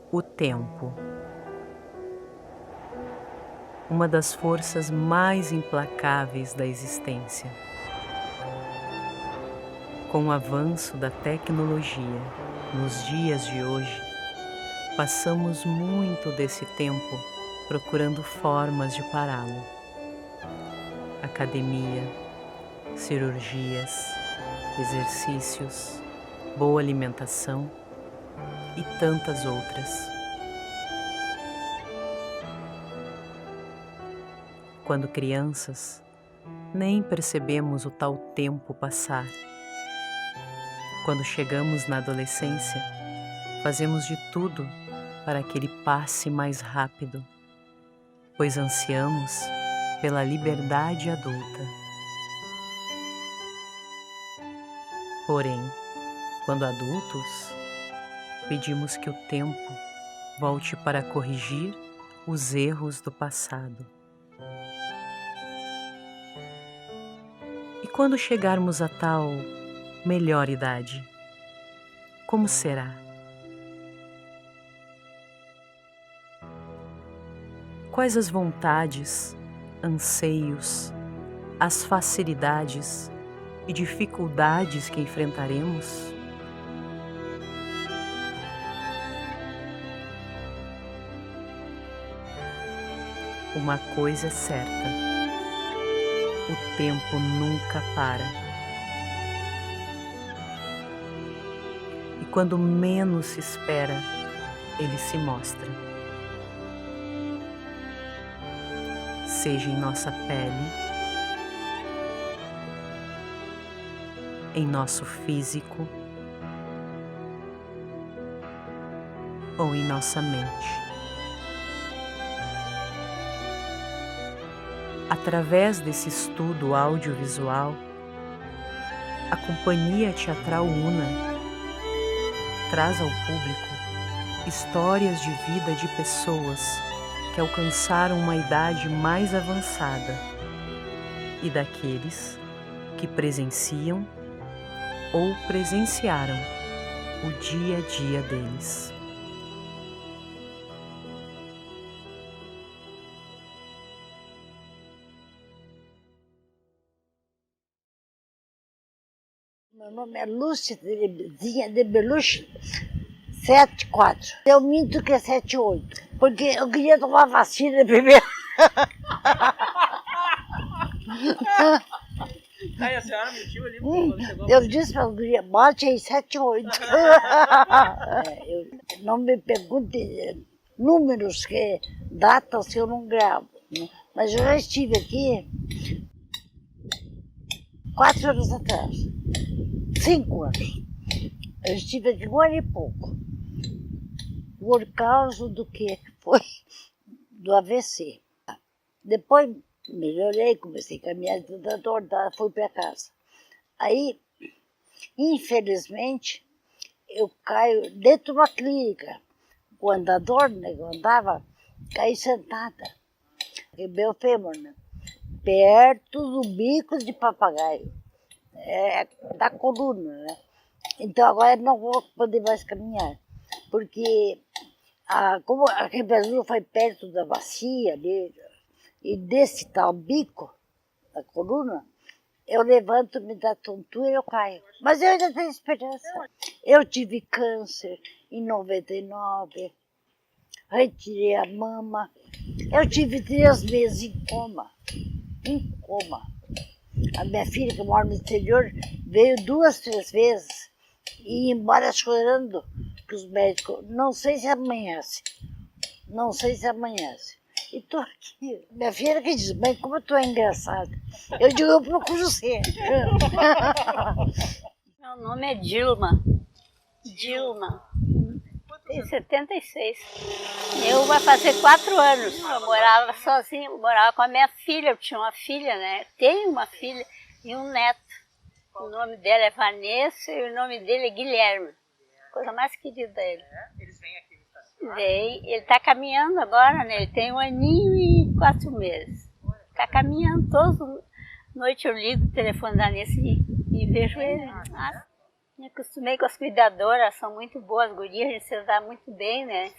O tempo. Uma das forças mais implacáveis da existência. Com o avanço da tecnologia nos dias de hoje, passamos muito desse tempo procurando formas de pará-lo. Academia, cirurgias, exercícios, boa alimentação e tantas outras. Quando crianças, nem percebemos o tal tempo passar. Quando chegamos na adolescência, fazemos de tudo para que ele passe mais rápido, pois ansiamos pela liberdade adulta. Porém, quando adultos, pedimos que o tempo volte para corrigir os erros do passado. E quando chegarmos a tal melhor idade, como será? Quais as vontades, anseios, as facilidades e dificuldades que enfrentaremos? Uma coisa é certa: o tempo nunca para. E quando menos se espera, ele se mostra. Seja em nossa pele, em nosso físico ou em nossa mente. Através desse estudo audiovisual, a Companhia Teatral Una traz ao público histórias de vida de pessoas que alcançaram uma idade mais avançada e daqueles que presenciam ou presenciaram o dia a dia deles. Meu nome é Lúcia Terezinha de Beluche, 74. Eu minto que é 78, porque eu queria tomar vacina primeiro. Aí a senhora mentiu ali, Eu disse para a guria, bote aí 78. Não me pergunte números, que datas que eu não gravo, né? Mas eu já estive aqui 4 anos atrás. 5 anos. Eu estive aqui 1 ano e pouco. Por causa do que foi do AVC. Depois melhorei, comecei a caminhar toda torta, fui para casa. Aí, infelizmente, eu caio dentro de uma clínica. O andador, né, eu andava, caí sentada. Quebrei o fêmur, né? Perto do bico de papagaio. Da coluna, né? Então agora eu não vou poder mais caminhar, porque como a queimadura foi perto da bacia ali, e desse tal bico da coluna, eu levanto, me dá tontura e eu caio. Mas eu ainda tenho esperança. Eu tive câncer em 99, retirei a mama, eu tive 3 meses em coma. A minha filha, que mora no exterior, veio 2, 3 vezes e ia embora chorando que os médicos, não sei se amanhece. E tô aqui. Minha filha que diz, mãe, como tu é engraçada. Eu digo, eu procuro ser. Meu nome é Dilma. Tem 76. Eu vai fazer 4 anos. Eu morava sozinha, eu morava com a minha filha. Eu tinha uma filha, né? Tenho uma filha e um neto. O nome dela é Vanessa e o nome dele é Guilherme. Coisa mais querida ele. Eles vêm aqui estacionar? Vem. Ele está caminhando agora, né? Ele tem 1 aninho e 4 meses. Está caminhando toda noite. Eu ligo o telefone da Vanessa e vejo ele. Me acostumei com as cuidadoras, são muito boas, gurias, a gente se dá muito bem, né?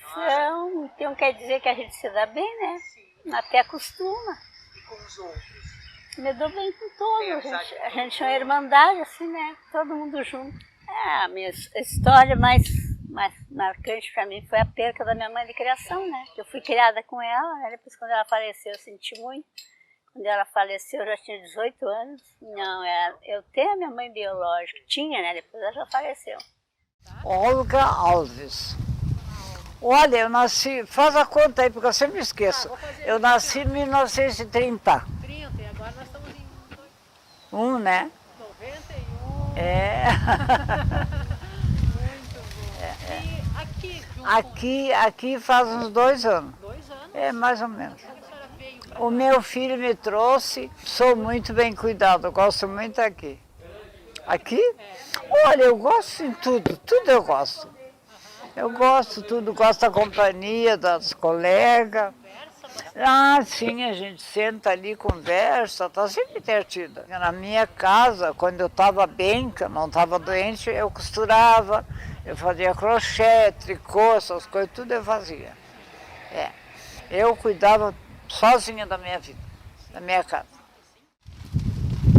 Então quer dizer que a gente se dá bem, né? Até acostuma. E com os outros? Me dou bem com todos, a gente é uma irmandade, assim, né? Todo mundo junto. A minha história mais marcante para mim foi a perda da minha mãe de criação, né? Eu fui criada com ela, né? Depois quando ela faleceu eu senti muito. Quando ela faleceu eu já tinha 18 anos. Não, eu tenho a minha mãe biológica, tinha, né? Depois ela já faleceu. Olga Alves. Olha, eu nasci, faz a conta aí, porque eu sempre esqueço. Eu nasci em 1930. 30, e agora nós estamos em Né? 91. É. Muito bom. E aqui, junto Aqui faz uns 2 anos. com 2 anos, É, mais ou menos. a senhora veio para O meu filho me trouxe, sou muito bem cuidado, gosto muito aqui. Aqui? Olha, eu gosto em tudo eu gosto. Eu gosto tudo, gosto da companhia, das colegas. Ah, sim, a gente senta ali, conversa, está sempre divertida. Na minha casa, quando eu estava bem, que eu não estava doente, eu costurava, eu fazia crochê, tricô, essas coisas, tudo eu fazia. Eu cuidava sozinha da minha vida, da minha casa.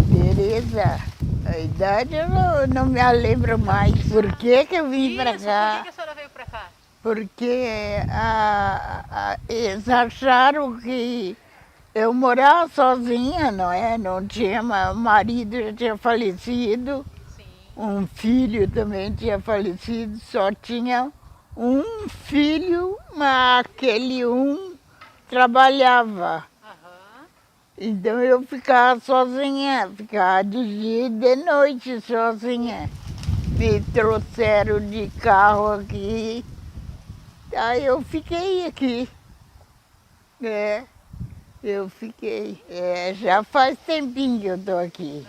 Tereza, a idade eu não me lembro mais. Por que eu vim para Isso, cá? por que a senhora veio para cá? Porque eles acharam que eu morava sozinha, não é? Não tinha, o marido já tinha falecido, Sim. um filho também tinha falecido, só tinha um filho, mas aquele trabalhava. Aham. Então eu ficava sozinha, ficava de dia e de noite sozinha. Me trouxeram de carro aqui, aí eu fiquei aqui. Eu fiquei. Já faz tempinho que eu estou aqui,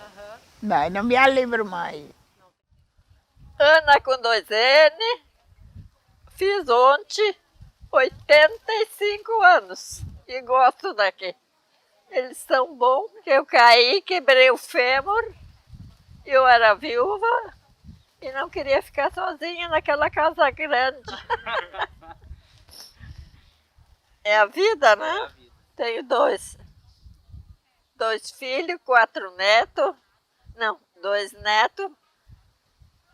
mas não me lembro mais. Ana com 2N, fiz ontem 85 anos e gosto daqui. Eles são bons, eu caí, quebrei o fêmur, eu era viúva e não queria ficar sozinha naquela casa grande. É a vida, né? É a vida. Tenho dois filhos, 4 netos, não, 2 netos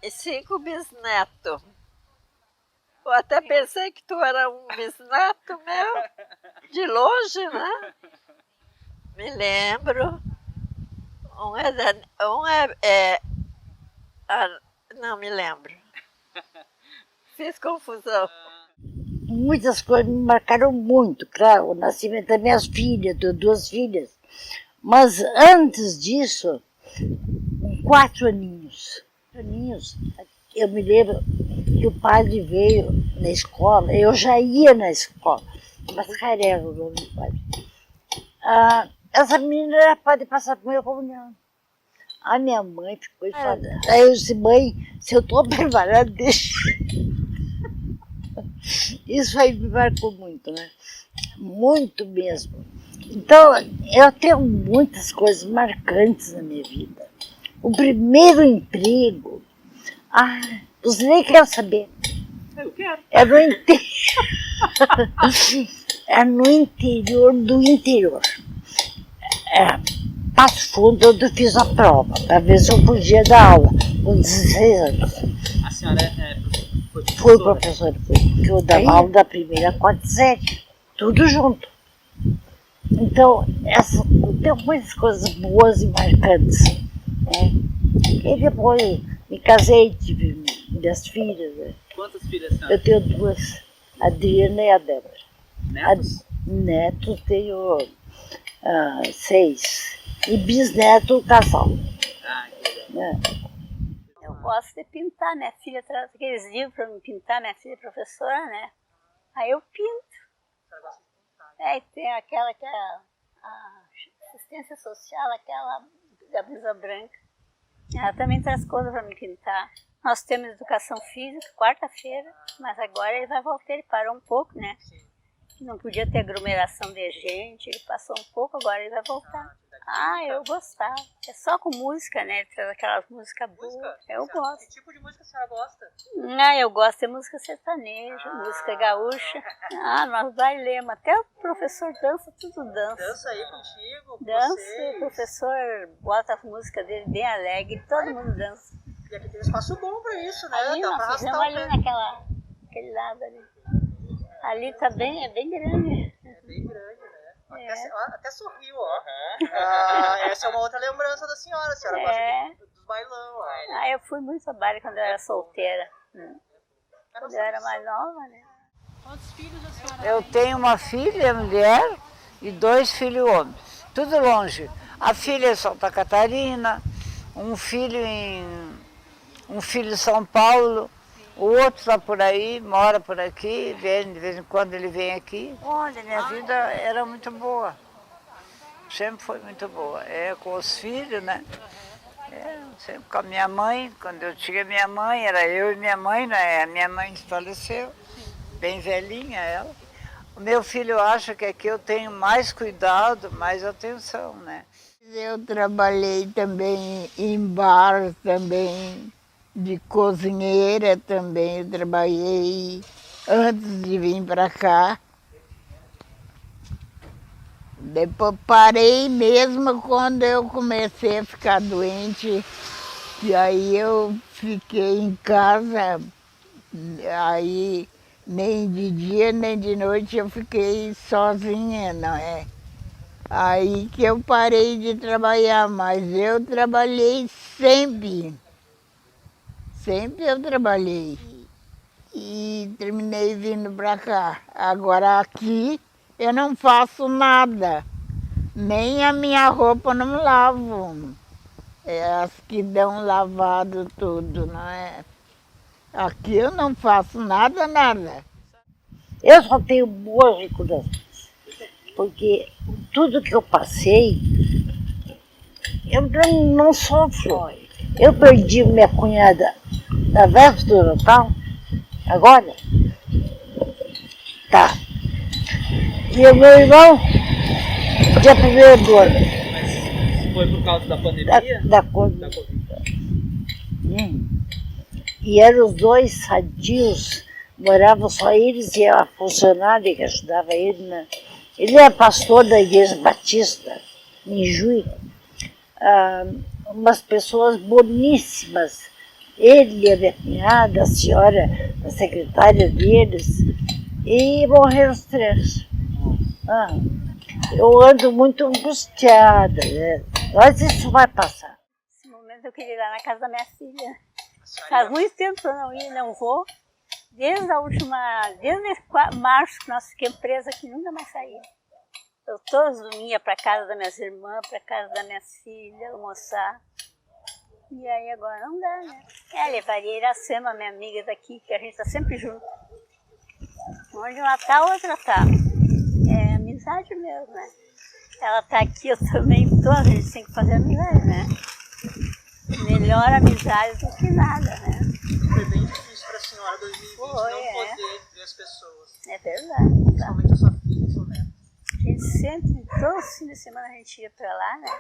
e 5 bisnetos. Eu até pensei que tu era um bisneto meu, de longe, né? Me lembro. Não me lembro. Fiz confusão. Muitas coisas me marcaram muito, claro, o nascimento das minhas filhas, tenho 2 filhas. Mas antes disso, com 4 aninhos, eu me lembro que o padre veio na escola, eu já ia na escola, Mascarenhas, o nome do padre. Essa menina era para passar a primeira comunhão. A minha mãe ficou enfadada. Aí eu disse, mãe, se eu estou preparada, deixa. Isso aí me marcou muito, né? Muito mesmo. Então, eu tenho muitas coisas marcantes na minha vida. O primeiro emprego, você nem quer saber. Eu quero. É no interior. É no interior do interior. Passo Fundo, onde eu fiz a prova, para ver se eu podia dar aula, com 16 anos. A senhora Fui professora, porque eu dava aula da primeira à 4ª série, tudo junto. Então, tem muitas coisas boas e marcantes. Né? E depois me casei, tive minhas filhas. Né? Quantas filhas a senhora? Eu tenho 2, a Adriana e a Débora. Netos? Netos tenho 6. E bisneto, casal. Que legal. Eu gosto de pintar, minha filha traz aqueles livros para me pintar, minha filha é professora, né? Aí eu pinto. E tem aquela que é a assistência social, aquela da blusa branca. Ela também traz coisas para me pintar. Nós temos educação física, quarta-feira, mas agora ele vai voltar, ele parou um pouco, né? Não podia ter aglomeração de gente, ele passou um pouco, agora ele vai voltar. Ah, eu gostava. É só com música, né? Aquelas músicas boas. Música? Eu gosto. Que tipo de música a senhora gosta? Ah, eu gosto de música sertaneja, música gaúcha. Ah, nós bailemos. Até o professor dança, tudo dança. Dança aí contigo, com Dança, o vocês. professor bota a música dele bem alegre, todo mundo dança. E aqui tem um espaço bom pra isso, né? Ali Dá pra nós fizemos arrastar o ali pé. naquele lado ali. Ali tá bem, é bem grande. É bem grande, né? É. Até sorriu, ó. Essa é uma outra lembrança da senhora. A senhora É. gosta dos bailão, ó. Ah, eu fui muito a baile quando eu era solteira. Quando eu era mais nova, né? Quantos filhos a senhora Eu tem? tenho uma filha, mulher, e 2 filhos homens. Tudo longe. A filha é em Santa Catarina, um filho em São Paulo, o outro está por aí, mora por aqui, vem, de vez em quando ele vem aqui. Olha, minha vida era muito boa. Sempre foi muito boa. Com os filhos, né? Sempre com a minha mãe. Quando eu tinha minha mãe, era eu e minha mãe, né? A minha mãe faleceu, bem velhinha ela. O meu filho acha que aqui eu tenho mais cuidado, mais atenção, né? Eu trabalhei também em bar também, de cozinheira também, eu trabalhei antes de vir para cá. Depois parei mesmo quando eu comecei a ficar doente, e aí eu fiquei em casa, aí nem de dia nem de noite eu fiquei sozinha, não é? Aí que eu parei de trabalhar, mas eu trabalhei sempre. Sempre eu trabalhei. E terminei vindo para cá. Agora aqui eu não faço nada. Nem a minha roupa eu não lavo. É as que dão lavado tudo, não é? Aqui eu não faço nada, nada. Eu só tenho boas recordações, porque tudo que eu passei, eu não sofro. Eu perdi minha cunhada na véspera do Natal, agora, tá. E o meu irmão, dia 1º do ano. Mas foi por causa da pandemia? Da Da Covid. Covid. E eram os dois sadios, moravam só eles e a funcionária que ajudava ele. Ele é pastor da Igreja Batista, em Juí. Umas pessoas boníssimas. Ele e a minha cunhada, a senhora, a secretária deles, e morreram os 3. Eu ando muito angustiada, né? Mas isso vai passar. Nesse momento eu queria ir lá na casa da minha filha. Faz muito tempo que eu não ia, não vou. Desde março que nós ficamos presos aqui, nunca mais saí. Eu todos os dias ia para casa das minhas irmãs, para casa das minhas filhas, almoçar. E aí agora não dá, né? Levaria a Iracema, minha amiga daqui, que a gente está sempre junto. Onde uma tá, outra tá. É amizade mesmo, né? Ela tá aqui, eu também tô, a gente tem que fazer amizade, né? Melhor amizade do que nada, né? Foi bem difícil pra senhora 2020 não poder ver as pessoas. É verdade. Tá? Principalmente a sua filha e seu neto. A gente sempre, todos os fins de semana a gente ia pra lá, né?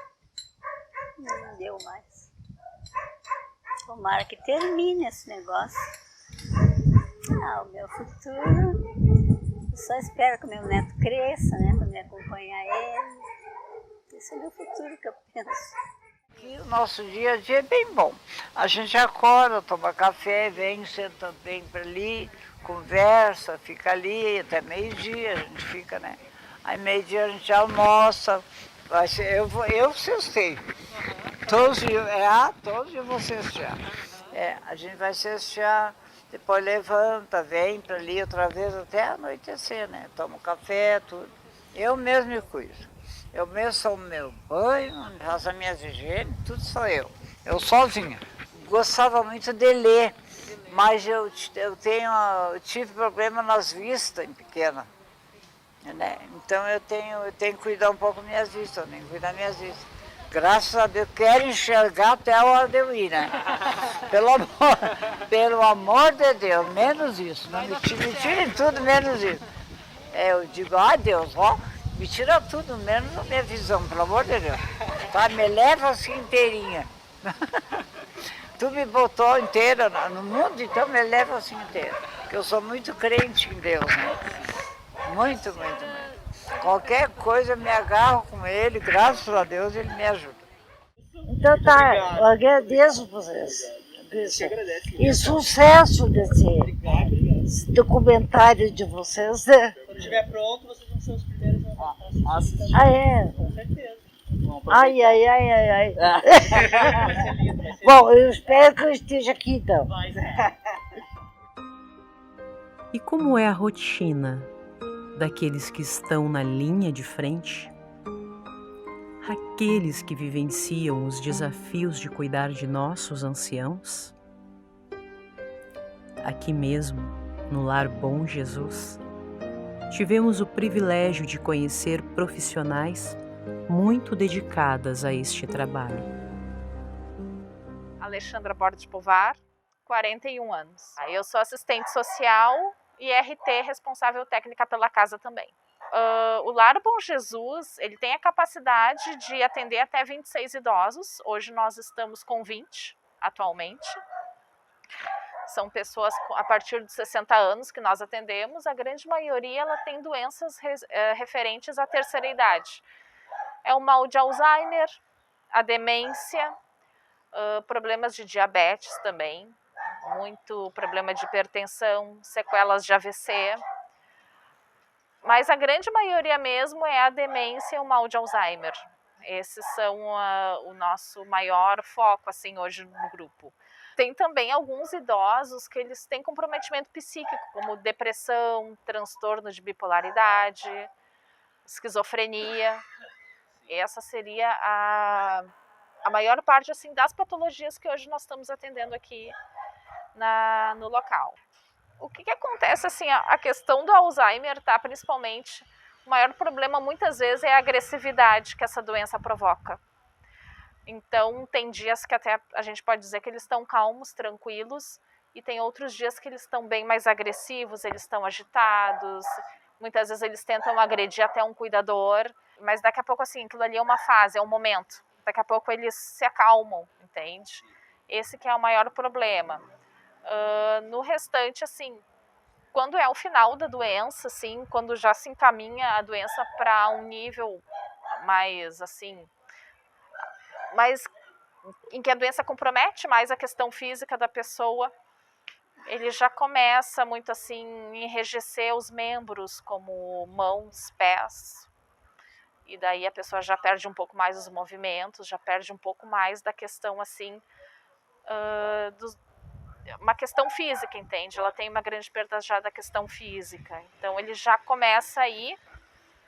Não deu mais. Tomara que termine esse negócio. O meu futuro, eu só espero que o meu neto cresça, né? Para me acompanhar ele. Esse é o meu futuro que eu penso. Aqui o nosso dia a dia é bem bom. A gente acorda, toma café, vem, senta bem para ali, conversa, fica ali até meio-dia, a gente fica, né? Aí meio-dia a gente almoça. Eu cestei. Todos os dias eu vou cestear. A gente vai cestear, depois levanta, vem para ali outra vez até anoitecer, né? Tomo café, tudo. Eu mesmo me cuido. Eu mesmo sou o meu banho, faço as minhas higienes, tudo sou eu. Eu sozinha. Gostava muito de ler, mas eu tive problema nas vistas em pequena. Né? Então eu tenho que cuidar um pouco das minhas vistas, eu tenho que cuidar das minhas vistas. Graças a Deus, quero enxergar até a hora de eu ir, né? Pelo amor de Deus, menos isso. Não me tirem tudo, menos isso. Eu digo, Deus, me tira tudo, menos a minha visão, pelo amor de Deus. Tá? Me leva assim inteirinha. Tu me botou inteira no mundo, então me leva assim inteira. Porque eu sou muito crente em Deus, né? Muito, muito, muito. Qualquer coisa eu me agarro com ele, graças a Deus ele me ajuda. Então tá, eu agradeço vocês. E sucesso desse documentário de vocês. Quando estiver pronto, vocês vão ser os primeiros a assistir. Ah, é? Com certeza. Ai. Vai ser lindo, vai ser Bom, eu espero que eu esteja aqui então. Vai. E como é a rotina daqueles que estão na linha de frente? Aqueles que vivenciam os desafios de cuidar de nossos anciãos? Aqui mesmo, no Lar Bom Jesus, tivemos o privilégio de conhecer profissionais muito dedicadas a este trabalho. Alexandra Borges Povar, 41 anos. Eu sou assistente social e RT responsável técnica pela casa também. O Lar Bom Jesus, ele tem a capacidade de atender até 26 idosos. Hoje nós estamos com 20 atualmente. São pessoas a partir de 60 anos que nós atendemos. A grande maioria ela tem doenças referentes à terceira idade. É o mal de Alzheimer, a demência, problemas de diabetes também, muito problema de hipertensão, sequelas de AVC. Mas a grande maioria mesmo é a demência e o mal de Alzheimer. Esses são o nosso maior foco assim, hoje no grupo. Tem também alguns idosos que eles têm comprometimento psíquico, como depressão, transtorno de bipolaridade, esquizofrenia. Essa seria a maior parte assim, das patologias que hoje nós estamos atendendo aqui no local. O que acontece, assim, a questão do Alzheimer, tá? Principalmente, o maior problema muitas vezes é a agressividade que essa doença provoca. Então, tem dias que até a gente pode dizer que eles estão calmos, tranquilos, e tem outros dias que eles estão bem mais agressivos, eles estão agitados, muitas vezes eles tentam agredir até um cuidador, mas daqui a pouco, assim, aquilo ali é uma fase, é um momento. Daqui a pouco eles se acalmam, entende? Esse que é o maior problema. No restante, assim, quando é o final da doença, assim, quando já se encaminha a doença para um nível mais, assim, mais em que a doença compromete mais a questão física da pessoa, ele já começa muito assim enrijecer os membros, como mãos, pés, e daí a pessoa já perde um pouco mais os movimentos, já perde um pouco mais da questão assim, uma questão física, entende? Ela tem uma grande perda já da questão física, então ele já começa a ir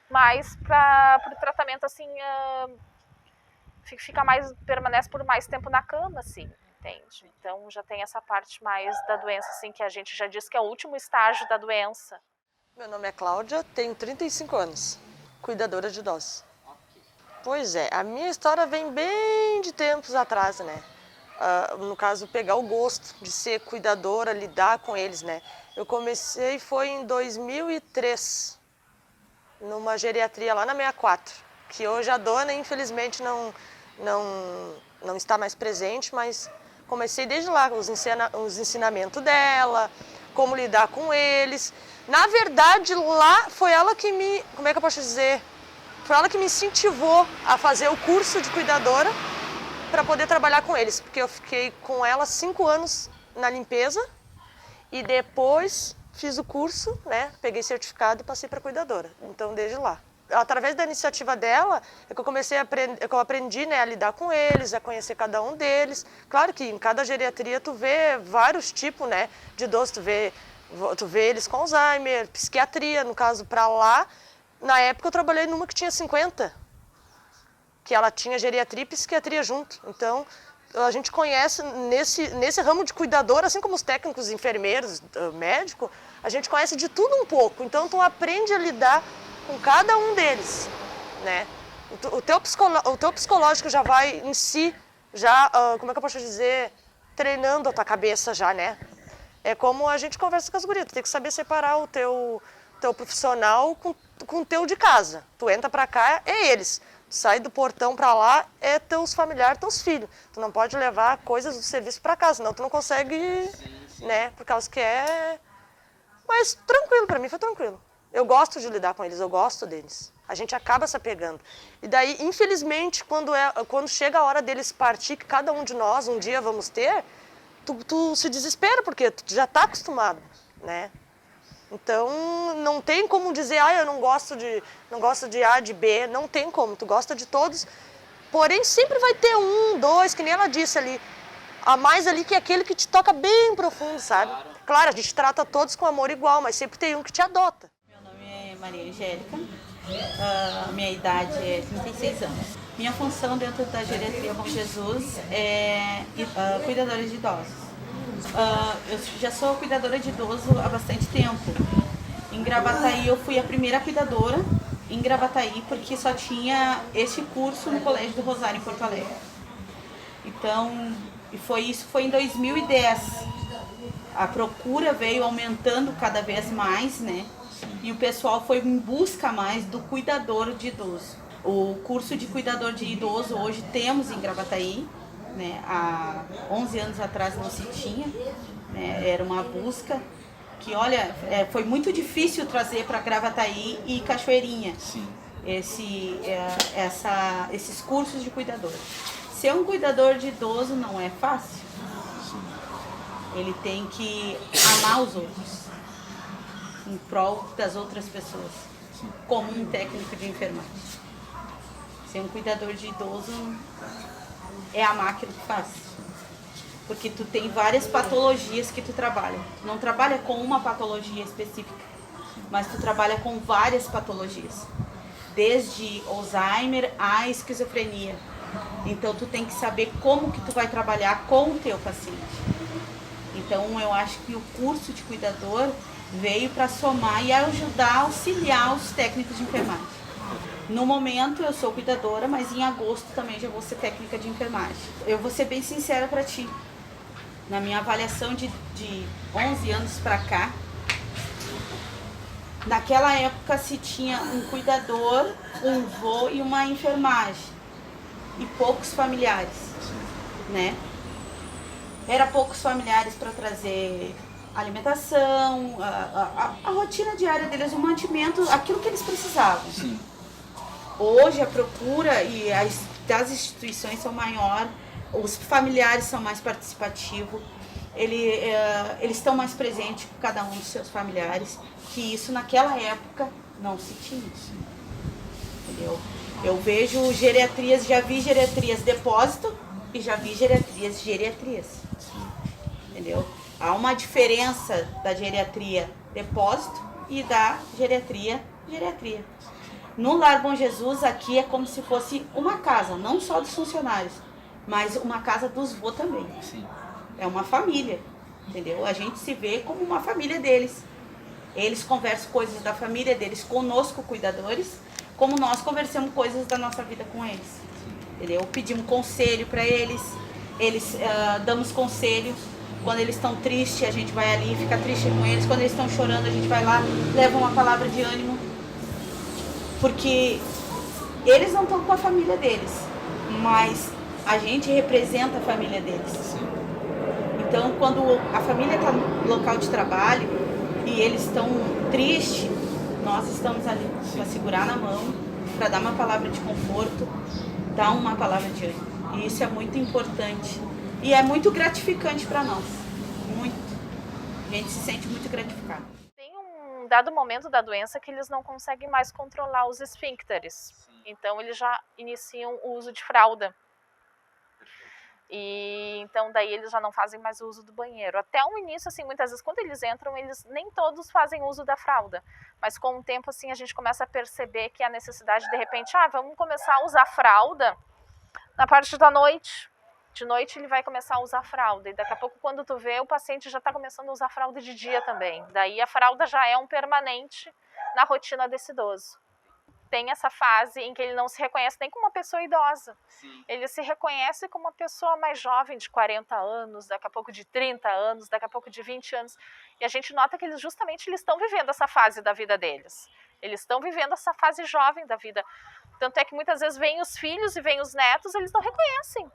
mais para o tratamento assim, permanece por mais tempo na cama, assim, entende? Então já tem essa parte mais da doença, assim, que a gente já diz que é o último estágio da doença. Meu nome é Cláudia, tenho 35 anos, cuidadora de idosos. Pois é, a minha história vem bem de tempos atrás, né? No caso, pegar o gosto de ser cuidadora, lidar com eles, né? Eu comecei, foi em 2003, numa geriatria lá na 64, que hoje a dona, infelizmente, não está mais presente, mas comecei desde lá, os ensinamentos dela, como lidar com eles. Na verdade, lá foi ela que me, como é que eu posso dizer? Foi ela que me incentivou a fazer o curso de cuidadora para poder trabalhar com eles, porque eu fiquei com ela 5 anos na limpeza e depois fiz o curso, né? Peguei certificado e passei para cuidadora. Então, desde lá. Através da iniciativa dela, é que eu comecei a aprender, que eu aprendi, né, a lidar com eles, a conhecer cada um deles. Claro que em cada geriatria tu vê vários tipos, né, de idosos, tu vê eles com Alzheimer, psiquiatria, no caso para lá. Na época eu trabalhei numa que tinha 50, que ela tinha geriatria e psiquiatria junto. Então a gente conhece nesse ramo de cuidador, assim como os técnicos, enfermeiros, médico, a gente conhece de tudo um pouco. Então tu aprende a lidar com cada um deles, né? O teu psicológico já vai em si, já, como é que eu posso dizer, treinando a tua cabeça já, né? É como a gente conversa com as gurias, tu tem que saber separar o teu profissional com o teu de casa. Tu entra pra cá, é eles. Sai do portão para lá, é teus familiares, teus filhos. Tu não pode levar coisas do serviço para casa, senão tu não consegue, né? Por causa que é... Mas tranquilo, para mim foi tranquilo. Eu gosto de lidar com eles, eu gosto deles. A gente acaba se apegando. E daí, infelizmente, quando chega a hora deles partir, que cada um de nós um dia vamos ter, tu se desespera, porque tu já está acostumado, né? Então, não tem como dizer, eu não gosto de A, de B, não tem como, tu gosta de todos, porém sempre vai ter um, dois, que nem ela disse ali, a mais ali que é aquele que te toca bem profundo, sabe? Claro, a gente trata todos com amor igual, mas sempre tem um que te adota. Meu nome é Maria Angélica, minha idade é 36 anos. Minha função dentro da geriatria Bom Jesus é cuidadora de idosos. Eu já sou cuidadora de idoso há bastante tempo. Em Gravataí eu fui a primeira cuidadora em Gravataí porque só tinha esse curso no Colégio do Rosário em Porto Alegre. Então, isso foi em 2010. A procura veio aumentando cada vez mais, né? E o pessoal foi em busca mais do cuidador de idoso. O curso de cuidador de idoso hoje temos em Gravataí. Né, há 11 anos atrás não se tinha, né, era uma busca que, olha, foi muito difícil trazer para Gravataí e Cachoeirinha esses cursos de cuidador. Ser um cuidador de idoso não é fácil. Ele tem que amar os outros em prol das outras pessoas, como um técnico de enfermagem. Ser um cuidador de idoso é amar aquilo que faz. Porque tu tem várias patologias que tu trabalha. Tu não trabalha com uma patologia específica, mas tu trabalha com várias patologias. Desde Alzheimer à esquizofrenia. Então tu tem que saber como que tu vai trabalhar com o teu paciente. Então eu acho que o curso de cuidador veio para somar e ajudar, auxiliar os técnicos de enfermagem. No momento eu sou cuidadora, mas em agosto também já vou ser técnica de enfermagem. Eu vou ser bem sincera para ti. Na minha avaliação de 11 anos para cá, naquela época se tinha um cuidador, um vô e uma enfermagem. E poucos familiares, né? Era poucos familiares para trazer alimentação, a rotina diária deles, o mantimento, aquilo que eles precisavam. Sim. Hoje a procura das instituições são maior, os familiares são mais participativos, eles estão mais presentes com cada um dos seus familiares, que isso naquela época não se tinha. Entendeu? Eu vejo geriatrias, já vi geriatrias depósito e já vi geriatrias. Entendeu? Há uma diferença da geriatria depósito e da geriatria. No Lar Bom Jesus, aqui é como se fosse uma casa, não só dos funcionários, mas uma casa dos vô também. Sim. É uma família, entendeu? A gente se vê como uma família deles. Eles conversam coisas da família deles conosco, cuidadores, como nós conversamos coisas da nossa vida com eles. Entendeu? Pedimos conselho para eles damos conselho. Quando eles estão tristes, a gente vai ali, fica triste com eles. Quando eles estão chorando, a gente vai lá, leva uma palavra de ânimo. Porque eles não estão com a família deles, mas a gente representa a família deles. Então, quando a família está no local de trabalho e eles estão tristes, nós estamos ali para segurar na mão, para dar uma palavra de conforto, dar uma palavra de ânimo. E isso é muito importante e é muito gratificante para nós. Muito. A gente se sente muito gratificado. Dado momento da doença que eles não conseguem mais controlar os esfíncteres. Então eles já iniciam o uso de fralda. E então daí eles já não fazem mais o uso do banheiro. Até o início, assim, muitas vezes quando eles entram, eles nem todos fazem uso da fralda. Mas com o tempo, assim, a gente começa a perceber que a necessidade, de repente, vamos começar a usar fralda na parte da noite. De noite ele vai começar a usar fralda e daqui a pouco quando tu vê o paciente já está começando a usar fralda de dia também. Daí a fralda já é um permanente na rotina desse idoso. Tem essa fase em que ele não se reconhece nem como uma pessoa idosa. Sim. Ele se reconhece como uma pessoa mais jovem, de 40 anos, daqui a pouco de 30 anos, daqui a pouco de 20 anos. E a gente nota que eles justamente estão vivendo essa fase da vida deles. Eles estão vivendo essa fase jovem da vida. Tanto é que muitas vezes vêm os filhos e vêm os netos, eles não reconhecem.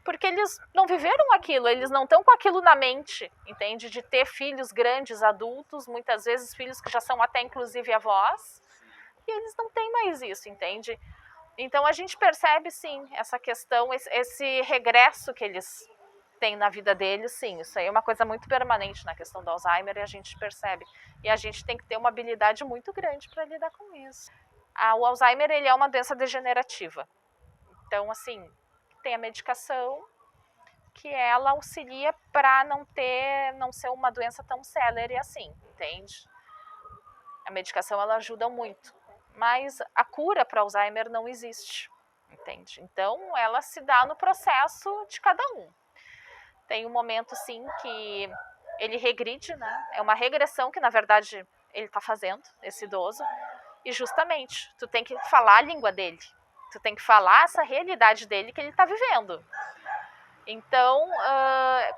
Porque eles não viveram aquilo, eles não estão com aquilo na mente, entende? De ter filhos grandes, adultos, muitas vezes filhos que já são até inclusive avós, e eles não têm mais isso, entende? Então a gente percebe sim essa questão, esse regresso que eles têm na vida deles, sim. Isso aí é uma coisa muito permanente na questão do Alzheimer e a gente percebe. E a gente tem que ter uma habilidade muito grande para lidar com isso. O Alzheimer, ele é uma doença degenerativa. Então, assim, tem a medicação que ela auxilia para não ser uma doença tão célere assim, entende? A medicação, ela ajuda muito. Mas a cura para Alzheimer não existe, entende? Então, ela se dá no processo de cada um. Tem um momento, sim, que ele regride, né? É uma regressão que, na verdade, ele está fazendo, esse idoso. E, justamente, tu tem que falar a língua dele. Tu tem que falar essa realidade dele que ele está vivendo. Então,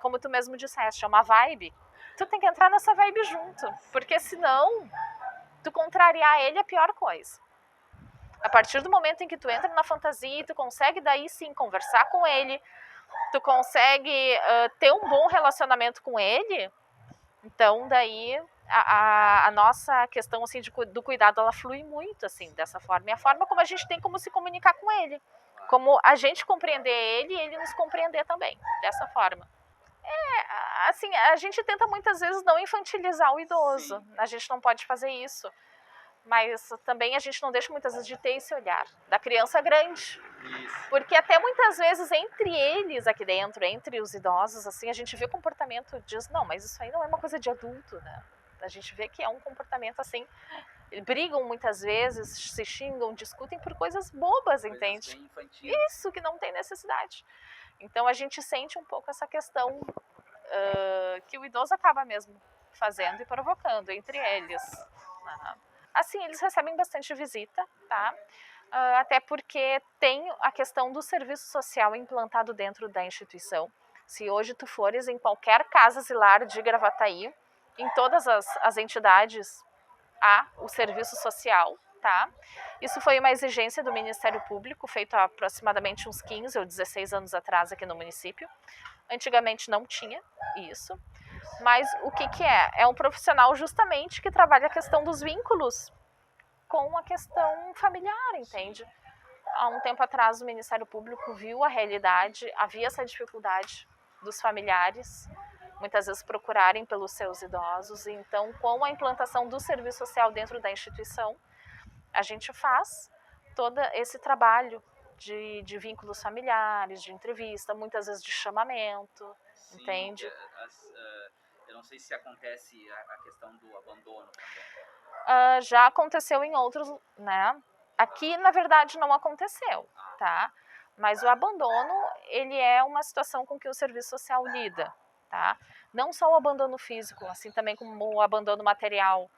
como tu mesmo disseste, é uma vibe. Tu tem que entrar nessa vibe junto, porque senão tu contrariar ele é a pior coisa. A partir do momento em que tu entra na fantasia, tu consegue daí sim conversar com ele, tu consegue ter um bom relacionamento com ele, então daí a nossa questão assim, do cuidado, ela flui muito assim, dessa forma. E a forma como a gente tem como se comunicar com ele, como a gente compreender ele e ele nos compreender também, dessa forma. Assim, a gente tenta muitas vezes não infantilizar o idoso, a gente não pode fazer isso. Mas também a gente não deixa muitas vezes de ter esse olhar da criança grande. Porque até muitas vezes entre eles aqui dentro, entre os idosos, assim, a gente vê o comportamento, diz, não, mas isso aí não é uma coisa de adulto, né? A gente vê que é um comportamento assim, brigam muitas vezes, se xingam, discutem por coisas bobas, entende? Isso, que não tem necessidade. Então a gente sente um pouco essa questão que o idoso acaba mesmo fazendo e provocando entre eles. Assim, eles recebem bastante visita, tá? Até porque tem a questão do serviço social implantado dentro da instituição. Se hoje tu fores em qualquer casa asilar de Gravataí, em todas as entidades há o serviço social, tá? Isso foi uma exigência do Ministério Público, feito há aproximadamente uns 15 ou 16 anos atrás aqui no município. Antigamente não tinha isso. Mas o que é? É um profissional justamente que trabalha a questão dos vínculos com a questão familiar, entende? Há um tempo atrás o Ministério Público viu a realidade, havia essa dificuldade dos familiares, muitas vezes procurarem pelos seus idosos. Então, com a implantação do serviço social dentro da instituição, a gente faz todo esse trabalho de vínculos familiares, de entrevista, muitas vezes de chamamento, sim, entende? Eu não sei se acontece a questão do abandono também. Já aconteceu em outros, né? Aqui, na verdade, não aconteceu, tá? Mas o abandono, ele é uma situação com que o serviço social lida, tá? Não só o abandono físico, assim também como o abandono material,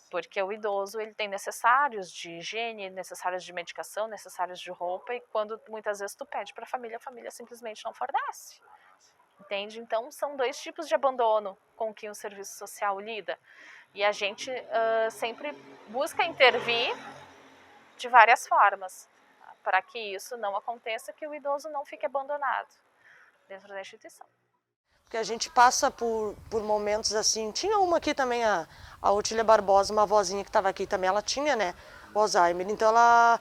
porque o idoso, ele tem necessários de higiene, necessários de medicação, necessários de roupa, e quando muitas vezes tu pede para a família simplesmente não fornece. Entende? Então, são dois tipos de abandono com que o serviço social lida. E a gente sempre busca intervir de várias formas, para que isso não aconteça, que o idoso não fique abandonado dentro da instituição. Porque a gente passa por momentos assim. Tinha uma aqui também, a Otília Barbosa, uma vozinha que estava aqui também, ela tinha, né, o Alzheimer. Então ela,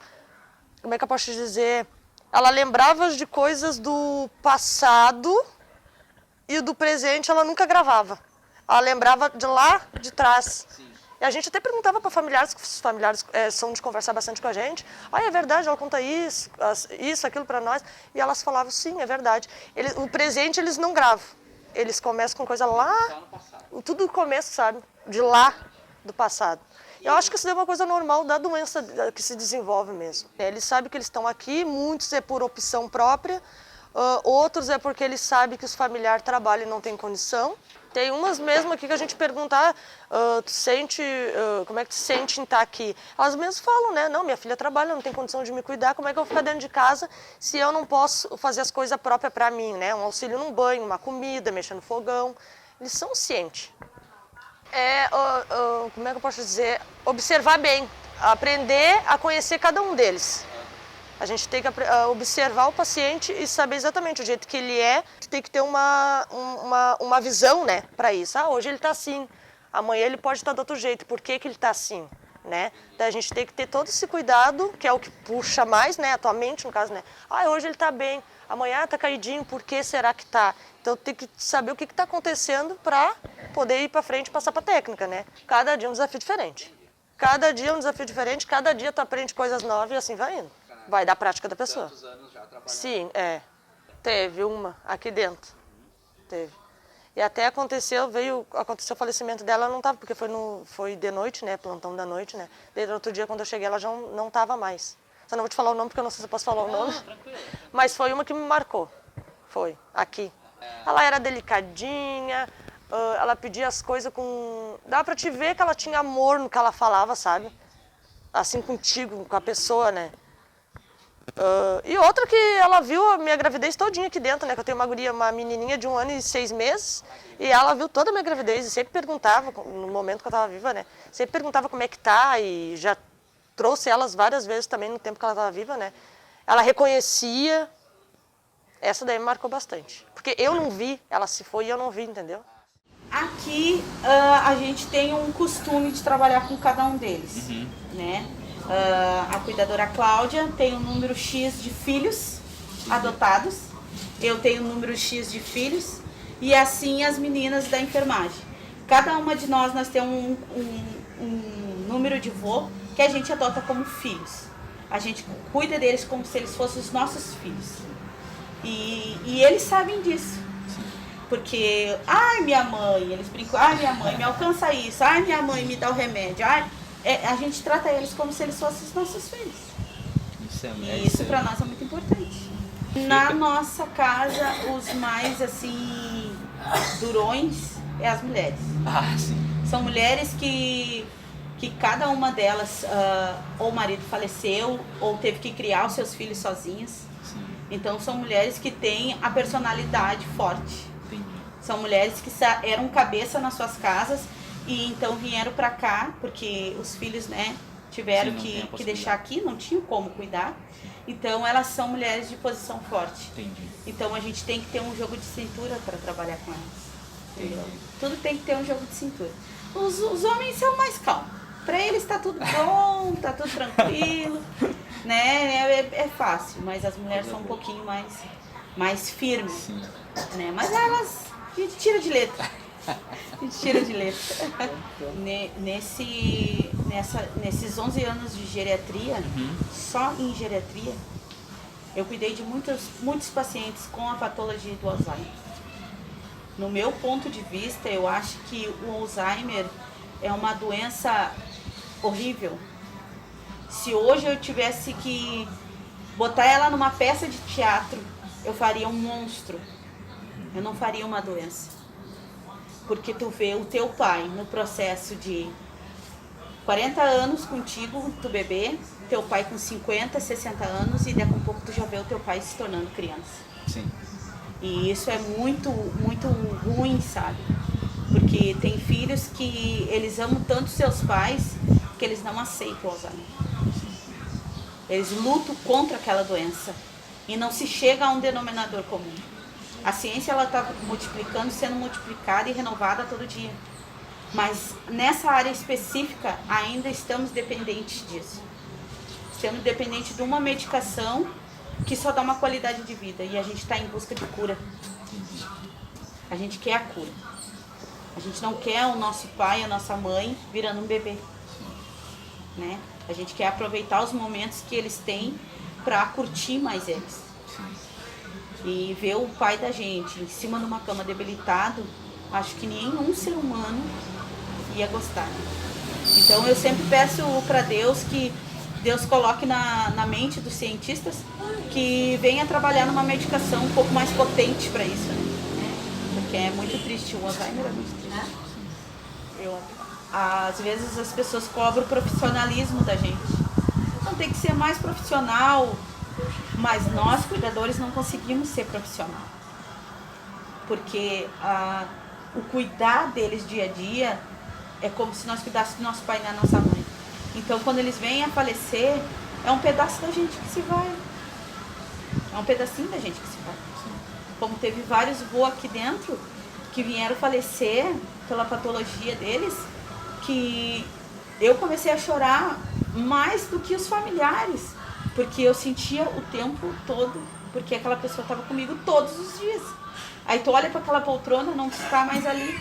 como é que eu posso dizer? Ela lembrava de coisas do passado e do presente ela nunca gravava. Ela lembrava de lá de trás. Sim. E a gente até perguntava para familiares, que os familiares são de conversar bastante com a gente. É verdade, ela conta isso, aquilo para nós. E elas falavam, sim, é verdade. O presente eles não gravam. Eles começam com coisa lá, tudo no começo, sabe? De lá, do passado. Eu acho que isso é uma coisa normal da doença que se desenvolve mesmo. Eles sabem que eles estão aqui, muitos é por opção própria, outros é porque eles sabem que os familiares trabalham e não têm condição. Tem umas mesmo aqui que a gente pergunta, como é que tu sente em estar aqui? Elas mesmas falam, né? Não, minha filha trabalha, não tem condição de me cuidar, como é que eu vou ficar dentro de casa se eu não posso fazer as coisas próprias para mim, né? Um auxílio num banho, uma comida, mexer no fogão. Eles são cientes. Como é que eu posso dizer? Observar bem, aprender a conhecer cada um deles. A gente tem que observar o paciente e saber exatamente o jeito que ele é. Tem que ter uma visão, né, para isso. Hoje ele está assim, amanhã ele pode estar de outro jeito. Por que ele está assim, né? Então a gente tem que ter todo esse cuidado, que é o que puxa mais, né, a tua mente, no caso, né? Hoje ele está bem, amanhã está caidinho, por que será que está? Então tem que saber o que está acontecendo para poder ir para frente e passar para a técnica, né? Cada dia um desafio diferente. Cada dia um desafio diferente, cada dia tu aprende coisas novas e assim vai indo. Vai da prática da pessoa. Quantos anos já trabalhando? Sim, teve uma aqui dentro. Teve. E até aconteceu o falecimento dela, ela não estava, porque foi de noite, né, plantão da noite, né. Desde outro dia, quando eu cheguei, ela já não estava mais. Só não vou te falar o nome, porque eu não sei se eu posso falar o nome. Mas foi uma que me marcou. Foi, aqui. Ela era delicadinha, ela pedia as coisas com... Dá pra te ver que ela tinha amor no que ela falava, sabe? Assim, contigo, com a pessoa, né. E outra que ela viu a minha gravidez todinha aqui dentro, né? Que eu tenho uma menininha de 1 ano e 6 meses. E ela viu toda a minha gravidez e sempre perguntava, no momento que eu estava viva, né? Sempre perguntava como é que tá e já trouxe elas várias vezes também no tempo que ela estava viva, né? Ela reconhecia. Essa daí me marcou bastante. Porque eu não vi, ela se foi e eu não vi, entendeu? Aqui a gente tem um costume de trabalhar com cada um deles, né? A cuidadora Cláudia tem um número X de filhos adotados, eu tenho um número X de filhos e assim as meninas da enfermagem. Cada uma de nós temos um número de vô que a gente adota como filhos. A gente cuida deles como se eles fossem os nossos filhos. E eles sabem disso. Porque, minha mãe, eles brincam, minha mãe me alcança isso, minha mãe me dá o remédio, a gente trata eles como se eles fossem os nossos filhos. Isso para nós é muito importante. Na nossa casa, os mais, assim, durões é as mulheres. Sim. São mulheres que cada uma delas, ou o marido faleceu, ou teve que criar os seus filhos sozinhas. Sim. Então, são mulheres que têm a personalidade forte. Entendi. São mulheres que eram cabeça nas suas casas e então vieram para cá, porque os filhos, né, tiveram que deixar aqui, não tinham como cuidar. Então elas são mulheres de posição forte. Entendi. Então a gente tem que ter um jogo de cintura para trabalhar com elas. Entendeu? Tudo tem que ter um jogo de cintura. Os homens são mais calmos. Para eles tá tudo bom, tá tudo tranquilo, né? É fácil, mas as mulheres são um pouquinho mais firmes, né? Mas elas, a gente tira de letra. A gente tira de letra. Nesses 11 anos de geriatria, só em geriatria, eu cuidei de muitos pacientes com a patologia do Alzheimer. No meu ponto de vista, eu acho que o Alzheimer é uma doença horrível. Se hoje eu tivesse que botar ela numa peça de teatro, eu faria um monstro. Eu não faria uma doença. Porque tu vê o teu pai no processo de 40 anos contigo, tu bebê, teu pai com 50, 60 anos e daqui a pouco tu já vê o teu pai se tornando criança. Sim. E isso é muito, muito ruim, sabe? Porque tem filhos que eles amam tanto seus pais que eles não aceitam o Alzheimer. Eles lutam contra aquela doença e não se chega a um denominador comum. A ciência ela está multiplicando, sendo multiplicada e renovada todo dia. Mas nessa área específica ainda estamos dependentes disso. Estamos dependentes de uma medicação que só dá uma qualidade de vida e a gente está em busca de cura. A gente quer a cura. A gente não quer o nosso pai, a nossa mãe virando um bebê, né? A gente quer aproveitar os momentos que eles têm para curtir mais eles. E ver o pai da gente em cima de uma cama debilitado, acho que nenhum ser humano ia gostar. Então eu sempre peço para Deus que Deus coloque na mente dos cientistas que venha trabalhar numa medicação um pouco mais potente para isso, né? Porque é muito triste, o Alzheimer é muito triste. Às vezes as pessoas cobram o profissionalismo da gente. Então tem que ser mais profissional, mas nós, cuidadores, não conseguimos ser profissional. Porque o cuidar deles dia a dia é como se nós cuidássemos do nosso pai e da nossa mãe. Então, quando eles vêm a falecer, é um pedaço da gente que se vai. É um pedacinho da gente que se vai. Como teve vários voos aqui dentro que vieram falecer pela patologia deles, que eu comecei a chorar mais do que os familiares, porque eu sentia o tempo todo, porque aquela pessoa estava comigo todos os dias. Aí tu olha para aquela poltrona, não está mais ali.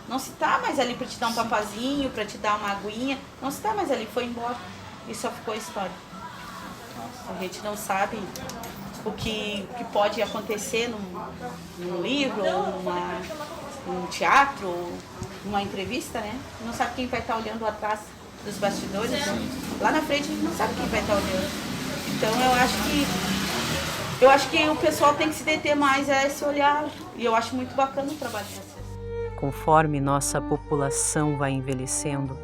Não se está mais ali para te dar um papazinho, para te dar uma aguinha. Não se está mais ali, foi embora. E só ficou a história. A gente não sabe o que pode acontecer num livro, ou num teatro, ou numa entrevista, né? Não sabe quem vai estar olhando atrás dos bastidores. Lá na frente a gente não sabe quem vai estar olhando. Então eu acho que o pessoal tem que se deter mais a esse olhar. E eu acho muito bacana o trabalho de vocês. Conforme nossa população vai envelhecendo,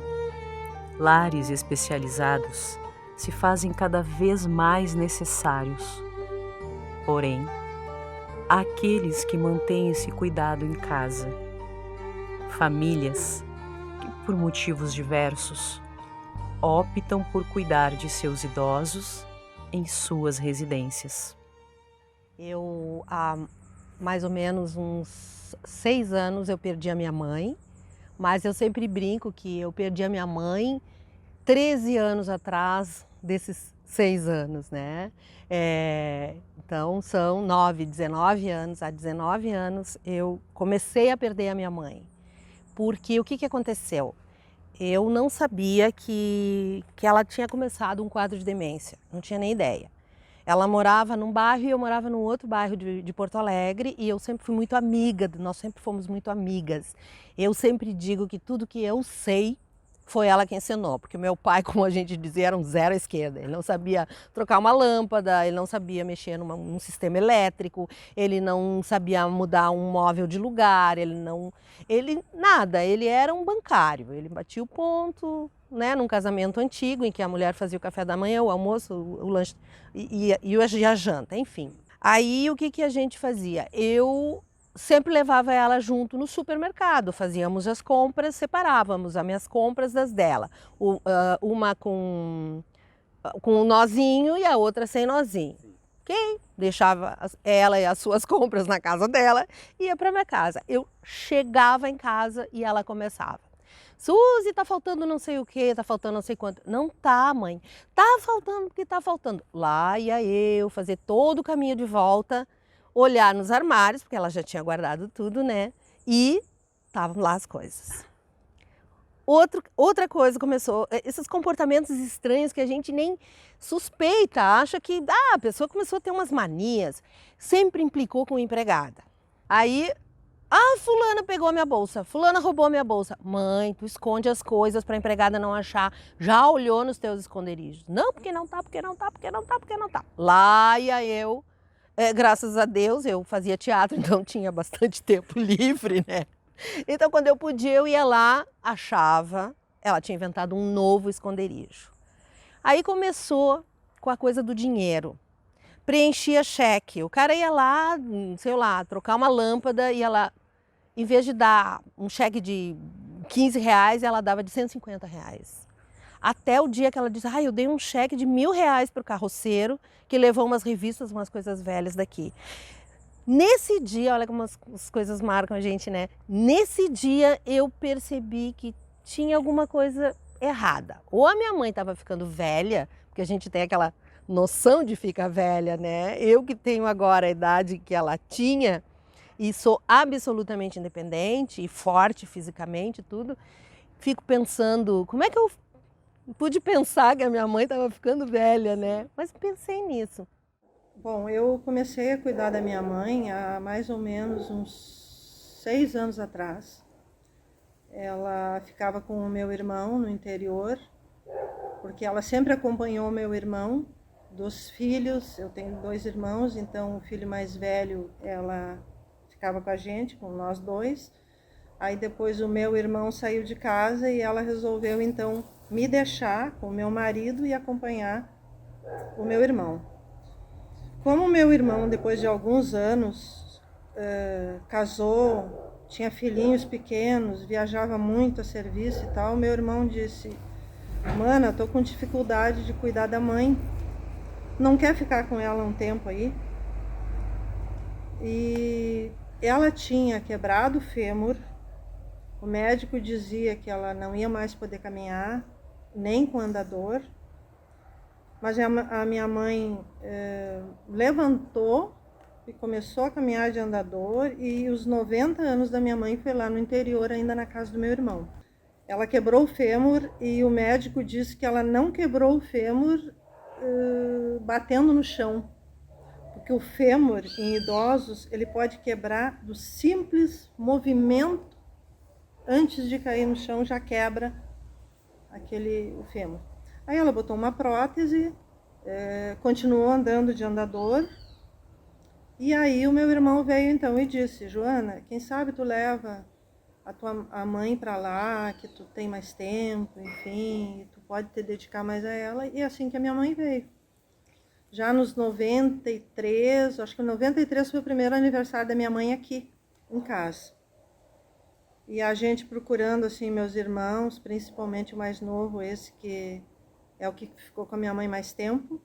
lares especializados se fazem cada vez mais necessários. Porém, há aqueles que mantêm esse cuidado em casa. Famílias que, por motivos diversos, optam por cuidar de seus idosos em suas residências. Eu, há mais ou menos uns 6 anos, eu perdi a minha mãe, mas eu sempre brinco que eu perdi a minha mãe 13 anos atrás desses 6 anos, né? Então são 19 anos. Há 19 anos eu comecei a perder a minha mãe. Porque o que aconteceu? Eu não sabia que ela tinha começado um quadro de demência, não tinha nem ideia. Ela morava num bairro e eu morava num outro bairro de Porto Alegre e eu sempre fui muito amiga, nós sempre fomos muito amigas. Eu sempre digo que tudo que eu sei foi ela que ensinou, porque o meu pai, como a gente dizia, era um zero à esquerda. Ele não sabia trocar uma lâmpada, ele não sabia mexer num sistema elétrico, ele não sabia mudar um móvel de lugar, nada, ele era um bancário, ele batia o ponto, né, num casamento antigo em que a mulher fazia o café da manhã, o almoço, o lanche e a janta, enfim. Aí o que a gente fazia? Eu sempre levava ela junto no supermercado, fazíamos as compras, separávamos as minhas compras das dela. Uma com um nozinho e a outra sem nozinho. Ok? Deixava ela e as suas compras na casa dela e ia para minha casa. Eu chegava em casa e ela começava. Suzy, tá faltando não sei o que, tá faltando não sei quanto. Não tá, mãe. Tá faltando porque tá faltando. Lá ia eu fazer todo o caminho de volta, olhar nos armários, porque ela já tinha guardado tudo, né? E estavam lá as coisas. Outra coisa começou, esses comportamentos estranhos que a gente nem suspeita, acha que a pessoa começou a ter umas manias, sempre implicou com a empregada. Aí, fulana pegou a minha bolsa, fulana roubou a minha bolsa. Mãe, tu esconde as coisas para a empregada não achar, já olhou nos teus esconderijos. Não, porque não tá, porque não tá, porque não tá, porque não tá. Lá ia eu. Graças a Deus, eu fazia teatro, então tinha bastante tempo livre, né? Então, quando eu podia, eu ia lá, achava, ela tinha inventado um novo esconderijo. Aí começou com a coisa do dinheiro. Preenchia cheque. O cara ia lá, sei lá, trocar uma lâmpada, ia lá, em vez de dar um cheque de R$15, ela dava de R$150. Até o dia que ela disse, eu dei um cheque de R$1.000 para o carroceiro, que levou umas revistas, umas coisas velhas daqui. Nesse dia, olha como as coisas marcam a gente, né? Nesse dia eu percebi que tinha alguma coisa errada. Ou a minha mãe estava ficando velha, porque a gente tem aquela noção de ficar velha, né? Eu que tenho agora a idade que ela tinha e sou absolutamente independente e forte fisicamente, tudo, fico pensando, como é que eu pude pensar que a minha mãe estava ficando velha, né? Mas pensei nisso. Bom, eu comecei a cuidar da minha mãe há mais ou menos uns 6 anos atrás. Ela ficava com o meu irmão no interior, porque ela sempre acompanhou o meu irmão. Dos filhos, eu tenho 2 irmãos, então o filho mais velho, ela ficava com a gente, com nós 2. Aí depois o meu irmão saiu de casa e ela resolveu então me deixar com o meu marido e acompanhar o meu irmão. Como o meu irmão, depois de alguns anos, casou, tinha filhinhos pequenos, viajava muito a serviço e tal, meu irmão disse, Mana, estou com dificuldade de cuidar da mãe, não quer ficar com ela um tempo aí? e ela tinha quebrado o fêmur. O médico dizia que ela não ia mais poder caminhar, nem com andador. Mas a minha mãe levantou e começou a caminhar de andador, e os 90 anos da minha mãe foi lá no interior, ainda na casa do meu irmão. Ela quebrou o fêmur e o médico disse que ela não quebrou o fêmur batendo no chão. Porque o fêmur em idosos, ele pode quebrar do simples movimento, antes de cair no chão já quebra o fêmur. Aí ela botou uma prótese, continuou andando de andador. E aí o meu irmão veio então e disse: Joana, quem sabe tu leva a mãe para lá, que tu tem mais tempo, enfim, tu pode te dedicar mais a ela. E assim que a minha mãe veio. Já nos 93, acho que 93 foi o primeiro aniversário da minha mãe aqui, em casa. E a gente procurando, assim, meus irmãos, principalmente o mais novo, esse que é o que ficou com a minha mãe mais tempo.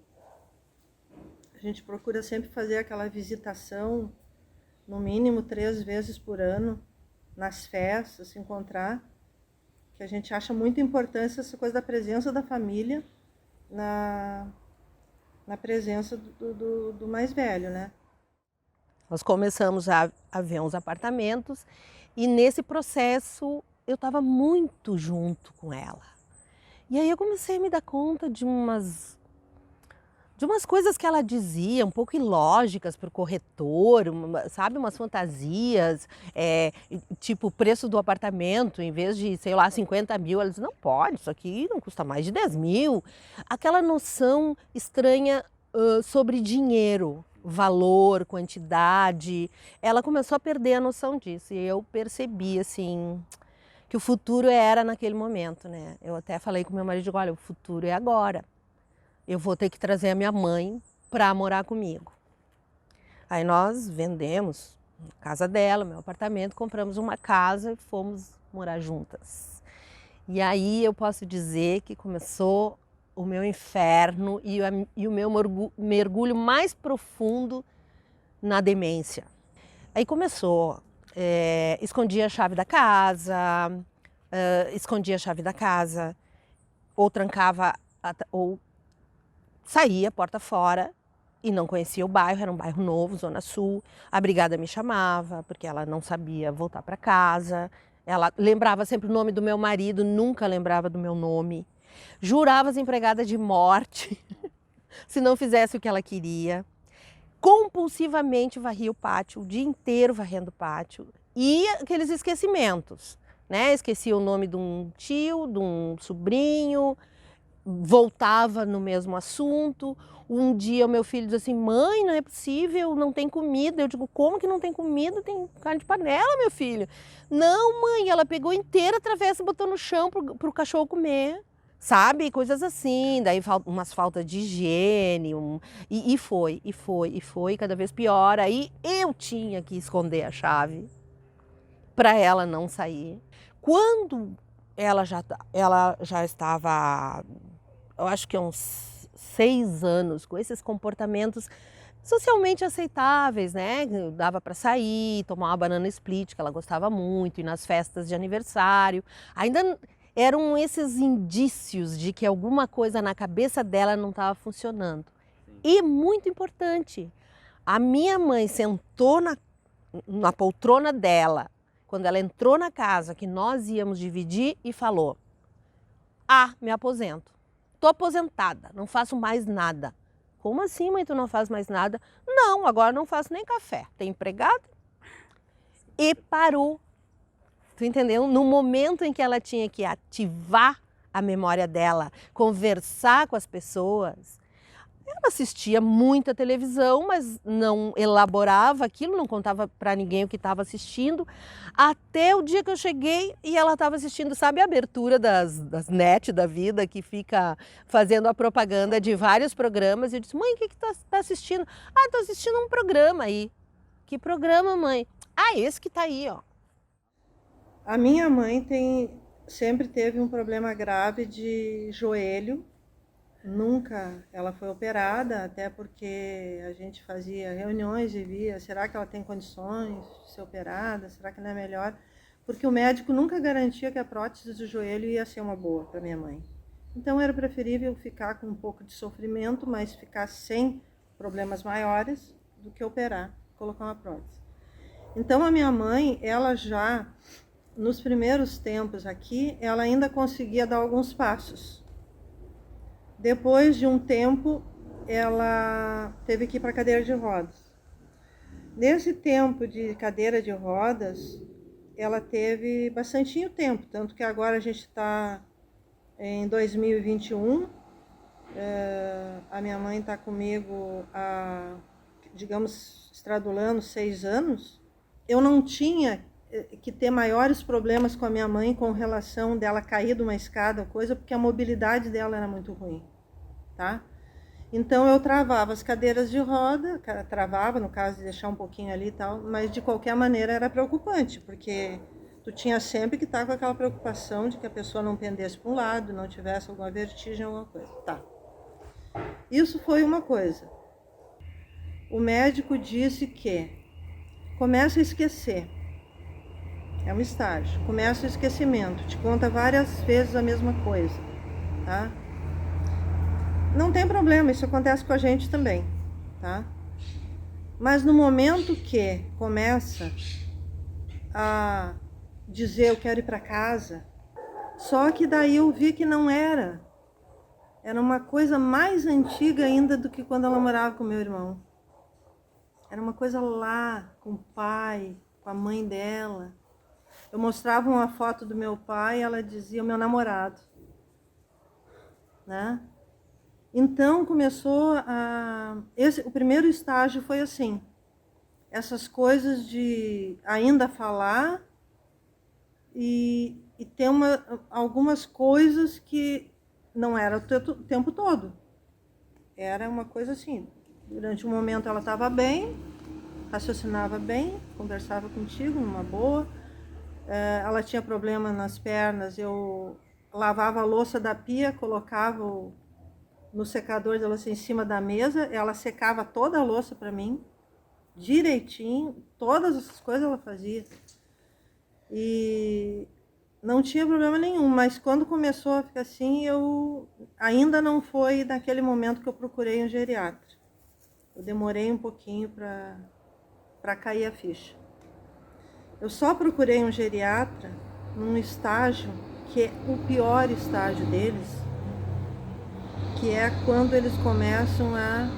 A gente procura sempre fazer aquela visitação, no mínimo 3 vezes por ano, nas festas, se encontrar. Que a gente acha muito importante essa coisa da presença da família na presença do mais velho, né? Nós começamos a ver uns apartamentos e nesse processo eu estava muito junto com ela. E aí eu comecei a me dar conta de umas coisas que ela dizia, um pouco ilógicas para o corretor, sabe, umas fantasias, tipo o preço do apartamento, em vez de, sei lá, 50 mil, ela disse, não pode, isso aqui não custa mais de 10 mil. Aquela noção estranha sobre dinheiro, valor, quantidade, ela começou a perder a noção disso e eu percebi, assim, que o futuro era naquele momento, né? Eu até falei com meu marido, olha, o futuro é agora. Eu vou ter que trazer a minha mãe para morar comigo. Aí nós vendemos a casa dela, meu apartamento, compramos uma casa e fomos morar juntas. E aí eu posso dizer que começou o meu inferno e o meu mergulho mais profundo na demência. Aí começou, escondia a chave da casa, ou trancava, ou saía porta fora e não conhecia o bairro, era um bairro novo, Zona Sul. A brigada me chamava, porque ela não sabia voltar para casa. Ela lembrava sempre o nome do meu marido, nunca lembrava do meu nome. Jurava as empregadas de morte, se não fizesse o que ela queria. Compulsivamente varria o pátio, o dia inteiro varrendo o pátio. E aqueles esquecimentos, né? Esquecia o nome de um tio, de um sobrinho, voltava no mesmo assunto. Um dia o meu filho diz assim, mãe, não é possível, não tem comida. Eu digo, como que não tem comida? Tem carne de panela, meu filho. Não, mãe, ela pegou inteira a travessa e botou no chão pro cachorro comer. Sabe, coisas assim, daí umas faltas de higiene, e foi cada vez pior. Aí eu tinha que esconder a chave para ela não sair. Quando ela já estava, eu acho que uns 6 anos, com esses comportamentos socialmente aceitáveis, né? Dava para sair, tomar uma banana split, que ela gostava muito, ir nas festas de aniversário. Ainda eram esses indícios de que alguma coisa na cabeça dela não estava funcionando. E muito importante, a minha mãe sentou na poltrona dela, quando ela entrou na casa que nós íamos dividir e falou, me aposento, estou aposentada, não faço mais nada. Como assim, mãe, tu não faz mais nada? Não, agora não faço nem café, tem empregada. E parou. Tu entendeu? No momento em que ela tinha que ativar a memória dela, conversar com as pessoas, ela assistia muita televisão, mas não elaborava aquilo, não contava para ninguém o que estava assistindo, até o dia que eu cheguei e ela estava assistindo, sabe a abertura das net da vida, que fica fazendo a propaganda de vários programas, e eu disse, mãe, o que tu tá assistindo? Tô assistindo um programa aí. Que programa, mãe? Esse que tá aí, ó. A minha mãe sempre teve um problema grave de joelho, Nunca ela foi operada, até porque a gente fazia reuniões e via, será que ela tem condições de ser operada? Será que não é melhor? Porque o médico nunca garantia que a prótese do joelho ia ser uma boa para minha mãe. Então era preferível ficar com um pouco de sofrimento, mas ficar sem problemas maiores do que operar, colocar uma prótese. Então a minha mãe, ela já, nos primeiros tempos aqui, ela ainda conseguia dar alguns passos. Depois de um tempo, ela teve que ir para a cadeira de rodas. Nesse tempo de cadeira de rodas, ela teve bastante tempo, tanto que agora a gente está em 2021, a minha mãe está comigo há, digamos, estradulando 6 anos. Eu não tinha que ter maiores problemas com a minha mãe com relação dela cair de uma escada ou coisa, porque a mobilidade dela era muito ruim, tá? Então eu travava as cadeiras de roda, travava no caso de deixar um pouquinho ali e tal, mas de qualquer maneira era preocupante, porque tu tinha sempre que estar com aquela preocupação de que a pessoa não pendesse para um lado, não tivesse alguma vertigem, alguma coisa. Tá. Isso foi uma coisa. O médico disse que começa a esquecer. É um estágio. Começa o esquecimento. Te conta várias vezes a mesma coisa, tá? Não tem problema, isso acontece com a gente também, tá? Mas no momento que começa a dizer eu quero ir para casa, só que daí eu vi que não era. Era uma coisa mais antiga ainda do que quando ela morava com meu irmão. Era uma coisa lá, com o pai, com a mãe dela. Eu mostrava uma foto do meu pai e ela dizia o meu namorado, né? Então começou o primeiro estágio foi assim, essas coisas de ainda falar e ter algumas coisas que não era o tempo todo. Era uma coisa assim, durante um momento ela estava bem, raciocinava bem, conversava contigo numa boa, ela tinha problema nas pernas, eu lavava a louça da pia, colocava no secador dela assim, em cima da mesa, ela secava toda a louça para mim, direitinho, todas essas coisas ela fazia. E não tinha problema nenhum, mas quando começou a ficar assim, ainda não foi naquele momento que eu procurei um geriatra. Eu demorei um pouquinho para cair a ficha. Eu só procurei um geriatra num estágio que é o pior estágio deles, que é quando eles começam a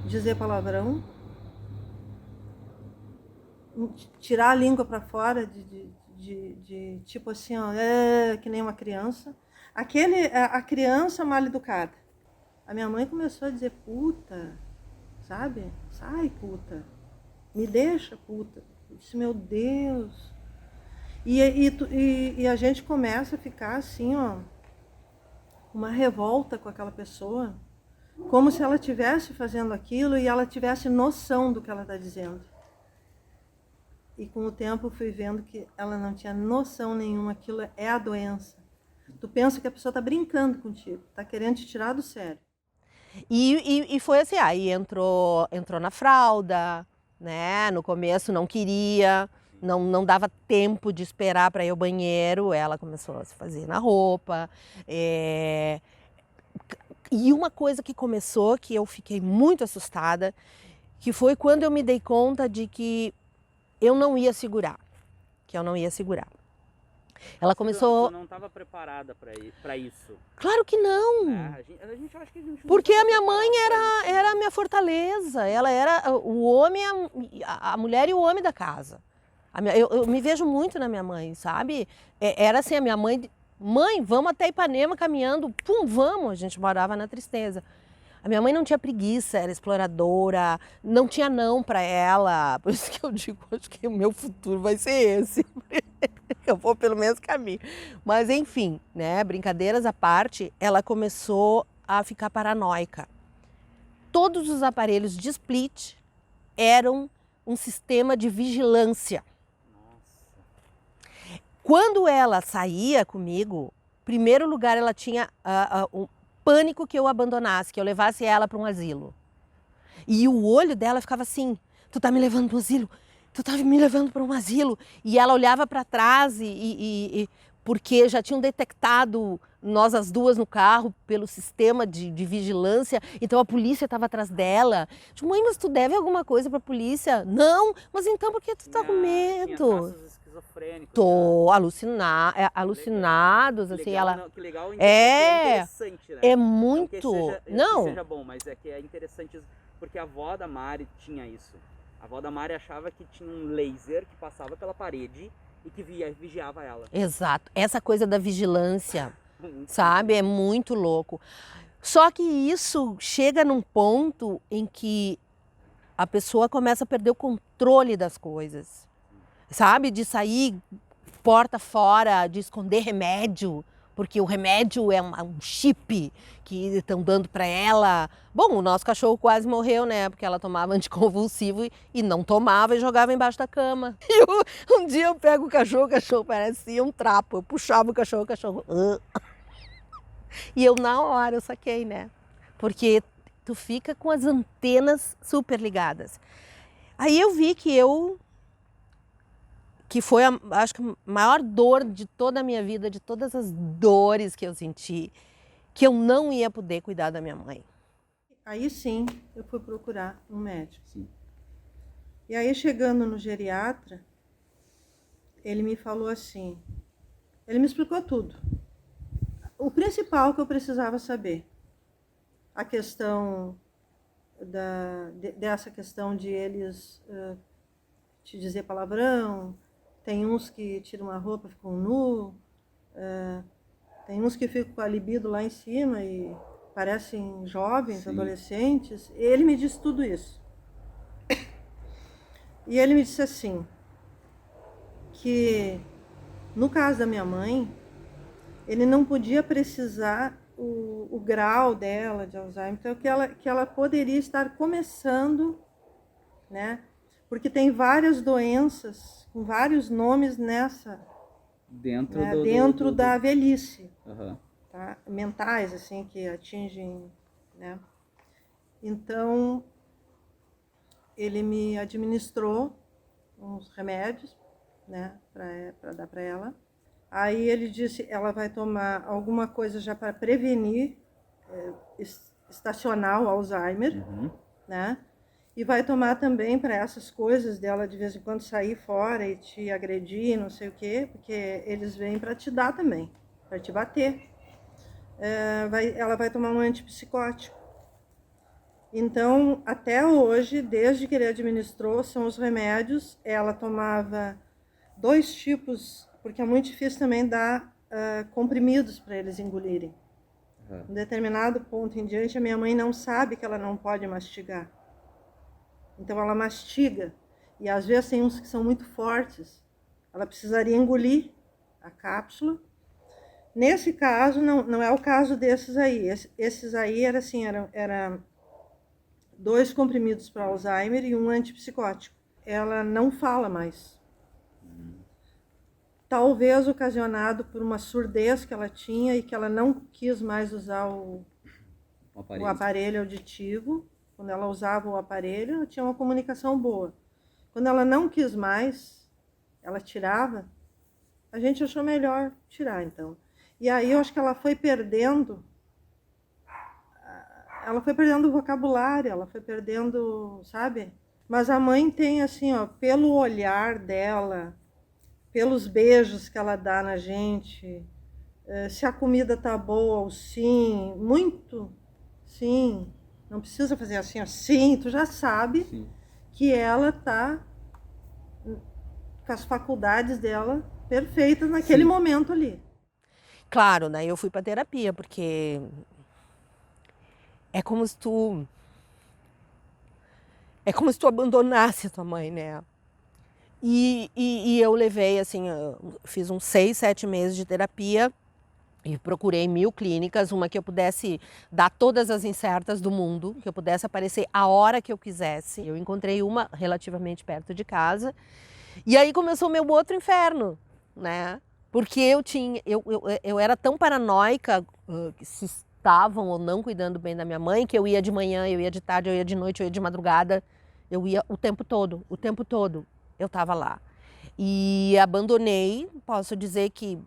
dizer palavrão, tirar a língua para fora, de tipo assim, ó, que nem uma criança. A criança mal educada. A minha mãe começou a dizer puta, sabe? Sai, puta. Me deixa, puta. Eu disse, meu Deus. E a gente começa a ficar assim, ó, uma revolta com aquela pessoa, como se ela estivesse fazendo aquilo e ela tivesse noção do que ela está dizendo. E com o tempo eu fui vendo que ela não tinha noção nenhuma, aquilo é a doença. Tu pensa que a pessoa está brincando contigo, está querendo te tirar do sério. E foi assim, aí entrou na fralda, né? No começo não queria, não dava tempo de esperar para ir ao banheiro, ela começou a se fazer na roupa. E uma coisa que começou, que eu fiquei muito assustada, que foi quando eu me dei conta de que eu não ia segurar, Ela começou... Você não estava preparada para isso? Claro que não! A gente acha que a gente porque a minha mãe era a minha fortaleza, ela era o homem, a mulher e o homem da casa. Eu me vejo muito na minha mãe, sabe? Era assim, a minha mãe, vamos até Ipanema caminhando, pum, vamos, a gente morava na Tristeza. A minha mãe não tinha preguiça, era exploradora, não tinha não para ela, por isso que eu digo, acho que o meu futuro vai ser esse. Eu vou pelo mesmo caminho. Mas enfim, né, brincadeiras à parte, ela começou a ficar paranoica. Todos os aparelhos de split eram um sistema de vigilância. Quando ela saía comigo, primeiro lugar, ela tinha um pânico que eu abandonasse, que eu levasse ela para um asilo. E o olho dela ficava assim, tu tá me levando para um asilo? Tu tá me levando para um asilo? E ela olhava para trás porque já tinham detectado nós as duas no carro pelo sistema de vigilância, então a polícia estava atrás dela. Tipo, mãe, mas tu deve alguma coisa para a polícia? Não, mas então por que tu tá com medo? Tô alucinados, assim, ela... Que legal, é interessante, né? É muito... Não que seja bom, mas é que é interessante porque a avó da Mari tinha isso. A avó da Mari achava que tinha um laser que passava pela parede e que vigiava ela. Exato. Essa coisa da vigilância, sabe? É muito louco. Só que isso chega num ponto em que a pessoa começa a perder o controle das coisas. Sabe? De sair porta fora, de esconder remédio, porque o remédio é um chip que estão dando para ela. Bom, o nosso cachorro quase morreu, né? Porque ela tomava anticonvulsivo e não tomava e jogava embaixo da cama. E um dia eu pego o cachorro parecia um trapo. Eu puxava o cachorro... E eu, na hora, eu saquei, né? Porque tu fica com as antenas super ligadas. Aí eu vi que foi, acho que a maior dor de toda a minha vida, de todas as dores que eu senti, que eu não ia poder cuidar da minha mãe. Aí sim, eu fui procurar um médico. Sim. E aí, chegando no geriatra, ele me falou assim, ele me explicou tudo. O principal que eu precisava saber, a questão dessa questão de eles te dizer palavrão, tem uns que tiram a roupa e ficam nu, tem uns que ficam com a libido lá em cima e parecem jovens, sim, adolescentes. Ele me disse tudo isso. E ele me disse assim, que no caso da minha mãe, ele não podia precisar o grau dela de Alzheimer, então que ela poderia estar começando, né? Porque tem várias doenças com vários nomes dentro da velhice, tá? Mentais, assim, que atingem, né? Então, ele me administrou uns remédios, né, para dar para ela. Aí ele disse, ela vai tomar alguma coisa já para prevenir, estacionar o Alzheimer, né? E vai tomar também para essas coisas dela de vez em quando sair fora e te agredir, não sei o quê, porque eles vêm para te dar também, para te bater. Ela vai tomar um antipsicótico. Então, até hoje, desde que ele administrou, são os remédios. Ela tomava 2 tipos, porque é muito difícil também dar comprimidos para eles engolirem. Em determinado ponto em diante, a minha mãe não sabe que ela não pode mastigar. Então ela mastiga, e às vezes tem uns que são muito fortes. Ela precisaria engolir a cápsula. Nesse caso, não é o caso desses aí. Esses aí era assim, era 2 comprimidos para Alzheimer e um antipsicótico. Ela não fala mais. Talvez ocasionado por uma surdez que ela tinha e que ela não quis mais usar o aparelho auditivo. Quando ela usava o aparelho, ela tinha uma comunicação boa. Quando ela não quis mais, ela tirava, a gente achou melhor tirar, então. E aí eu acho que ela foi perdendo o vocabulário, ela foi perdendo, sabe? Mas a mãe tem assim, ó, pelo olhar dela, pelos beijos que ela dá na gente, se a comida tá boa ou sim, muito sim. Não precisa fazer assim, assim, tu já sabe, sim, que ela tá com as faculdades dela perfeitas naquele, sim, momento ali. Claro, né? Eu fui para terapia, porque é como se tu abandonasse a tua mãe, né? E eu levei, assim, fiz uns 6, 7 meses de terapia. E procurei 1000 clínicas, uma que eu pudesse dar todas as incertas do mundo, que eu pudesse aparecer a hora que eu quisesse. Eu encontrei uma relativamente perto de casa. E aí começou o meu outro inferno, né? Porque eu era tão paranoica que se estavam ou não cuidando bem da minha mãe, que eu ia de manhã, eu ia de tarde, eu ia de noite, eu ia de madrugada, eu ia o tempo todo eu estava lá. E abandonei, posso dizer que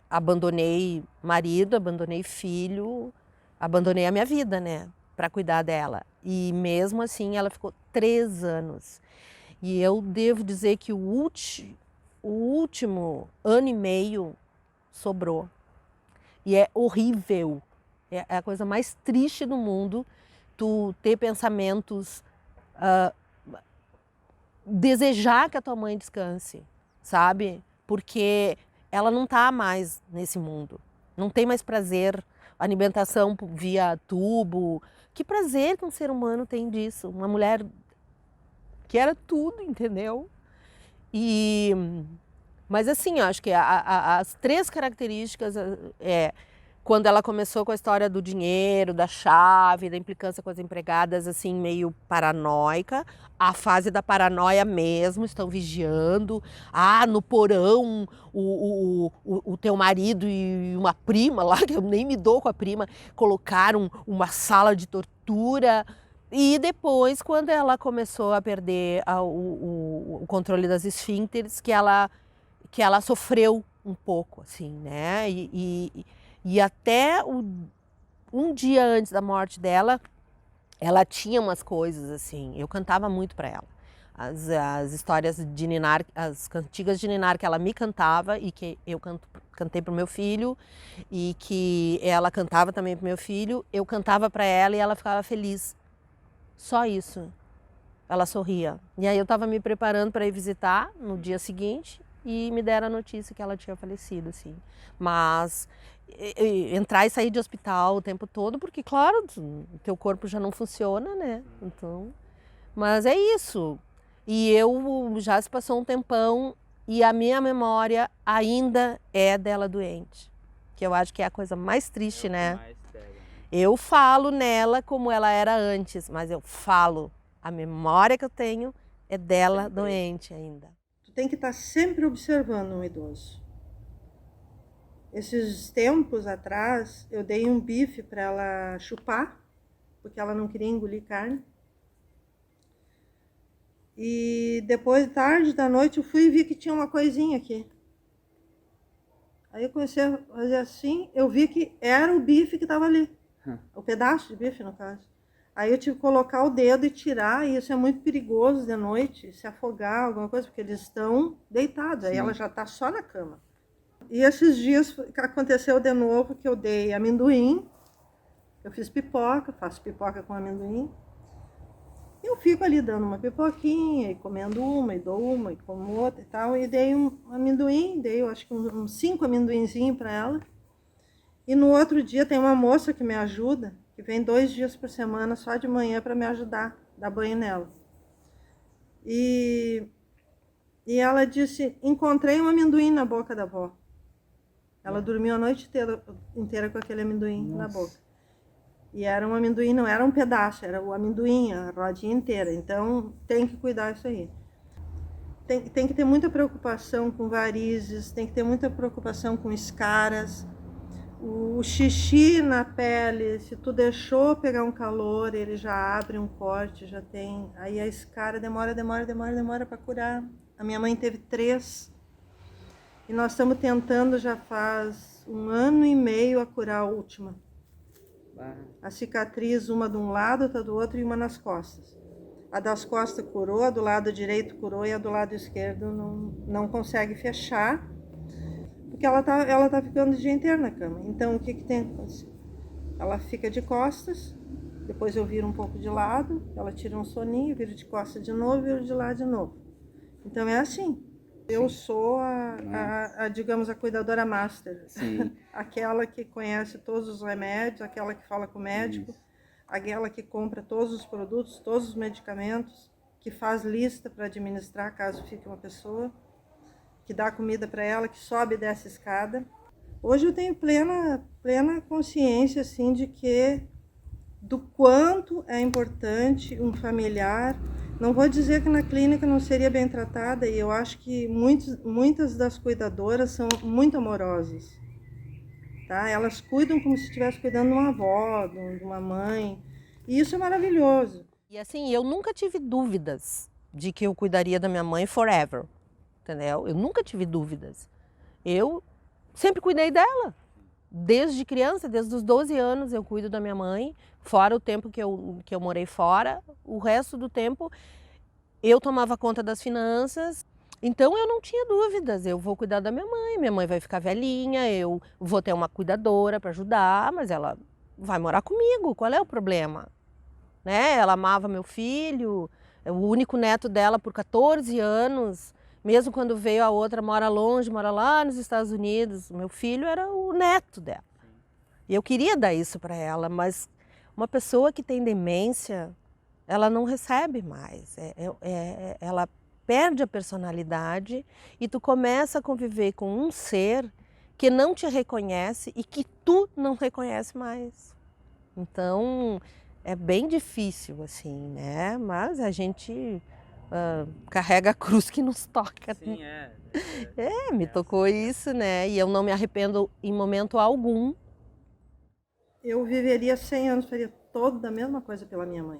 abandonei marido, abandonei filho, abandonei a minha vida, né, para cuidar dela. E mesmo assim ela ficou 3 anos. E eu devo dizer que o último ano e meio sobrou. E é horrível. É a coisa mais triste do mundo, tu ter pensamentos, desejar que a tua mãe descanse, sabe? Porque ela não está mais nesse mundo. Não tem mais prazer, alimentação via tubo. Que prazer que um ser humano tem disso? Uma mulher que era tudo, entendeu? Mas assim, eu acho que as 3 características quando ela começou com a história do dinheiro, da chave, da implicância com as empregadas, assim, meio paranoica. A fase da paranoia mesmo, estão vigiando. No porão, o teu marido e uma prima lá, que eu nem me dou com a prima, colocaram uma sala de tortura. E depois, quando ela começou a perder o controle das esfíncteres, que ela sofreu um pouco, assim, né? E até um dia antes da morte dela, ela tinha umas coisas assim. Eu cantava muito para ela. As histórias de ninar, as cantigas de ninar que ela me cantava e que eu cantei para o meu filho e que ela cantava também para o meu filho, eu cantava para ela e ela ficava feliz. Só isso. Ela sorria. E aí eu estava me preparando para ir visitar no dia seguinte e me deram a notícia que ela tinha falecido, assim. Mas entrar e sair de hospital o tempo todo, porque, claro, o teu corpo já não funciona, né? Então, mas é isso. E já se passou um tempão e a minha memória ainda é dela doente. Que eu acho que é a coisa mais triste, né? Eu falo nela como ela era antes, mas eu falo. A memória que eu tenho é dela doente ainda. Tu tem que estar sempre observando um idoso. Esses tempos atrás, eu dei um bife para ela chupar, porque ela não queria engolir carne. E depois, tarde da noite, eu fui e vi que tinha uma coisinha aqui. Aí eu comecei a fazer assim, eu vi que era o bife que estava ali. O pedaço de bife, no caso. Aí eu tive que colocar o dedo e tirar, e isso é muito perigoso de noite, se afogar, alguma coisa, porque eles estão deitados, aí ela já está só na cama. E esses dias aconteceu de novo que eu dei amendoim, eu fiz pipoca, faço pipoca com amendoim. Eu fico ali dando uma pipoquinha, e comendo uma, e dou uma, e como outra e tal. E dei um amendoim, dei eu acho que uns 5 amendoinzinhos para ela. E no outro dia tem uma moça que me ajuda, que vem 2 dias por semana só de manhã para me ajudar, dar banho nela. E ela disse, encontrei um amendoim na boca da avó. Ela dormiu a noite inteira com aquele amendoim na boca. E era um amendoim, não era um pedaço, era o amendoim, a rodinha inteira. Então, tem que cuidar disso aí. Tem que ter muita preocupação com varizes, tem que ter muita preocupação com escaras. O xixi na pele, se tu deixou pegar um calor, ele já abre um corte, já tem... Aí a escara demora para curar. A minha mãe teve 3. E nós estamos tentando já faz 1 ano e meio a curar a última. A cicatriz, uma de um lado, outra do outro e uma nas costas. A das costas curou, a do lado direito curou e a do lado esquerdo não consegue fechar, porque ela tá ficando o dia inteiro na cama. Então, o que tem acontecido? Ela fica de costas, depois eu viro um pouco de lado, ela tira um soninho, viro de costas de novo, viro de lado de novo. Então, é assim. Eu sou digamos, a cuidadora master. Sim. Aquela que conhece todos os remédios, aquela que fala com o médico, aquela que compra todos os produtos, todos os medicamentos, que faz lista para administrar caso fique uma pessoa, que dá comida para ela, que sobe e desce a escada. Hoje eu tenho plena consciência assim, do quanto é importante um familiar Não vou dizer que na clínica não seria bem tratada, e eu acho que muitas das cuidadoras são muito amorosas. Tá? Elas cuidam como se estivesse cuidando de uma avó, de uma mãe, e isso é maravilhoso. E assim, eu nunca tive dúvidas de que eu cuidaria da minha mãe forever, entendeu? Eu nunca tive dúvidas. Eu sempre cuidei dela. Desde criança, desde os 12 anos eu cuido da minha mãe, fora o tempo que eu morei fora, o resto do tempo eu tomava conta das finanças, então eu não tinha dúvidas, eu vou cuidar da minha mãe vai ficar velhinha, eu vou ter uma cuidadora para ajudar, mas ela vai morar comigo, qual é o problema? Né? Ela amava meu filho, o único neto dela por 14 anos, mesmo quando veio a outra, mora longe, mora lá nos Estados Unidos, meu filho era o neto dela. E eu queria dar isso para ela, mas uma pessoa que tem demência, ela não recebe mais. Ela perde a personalidade e tu começa a conviver com um ser que não te reconhece e que tu não reconhece mais. Então, é bem difícil, assim, né? Mas a gente... carrega a cruz que nos toca. Sim, né? Me tocou isso, né? E eu não me arrependo em momento algum. Eu viveria 100 anos, faria toda a mesma coisa pela minha mãe.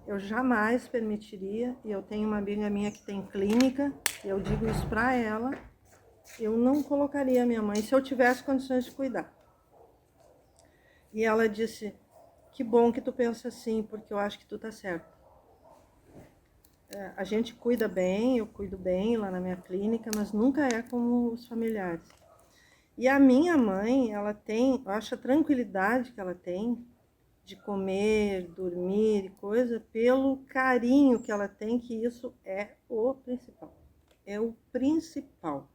Eu jamais permitiria, e eu tenho uma amiga minha que tem clínica, e eu digo isso para ela, eu não colocaria a minha mãe se eu tivesse condições de cuidar. E ela disse, que bom que tu pensa assim, porque eu acho que tu tá certo. A gente cuida bem, eu cuido bem lá na minha clínica, mas nunca é como os familiares. E a minha mãe, ela tem, eu acho a tranquilidade que ela tem de comer, dormir e coisa, pelo carinho que ela tem, que isso é o principal. É o principal.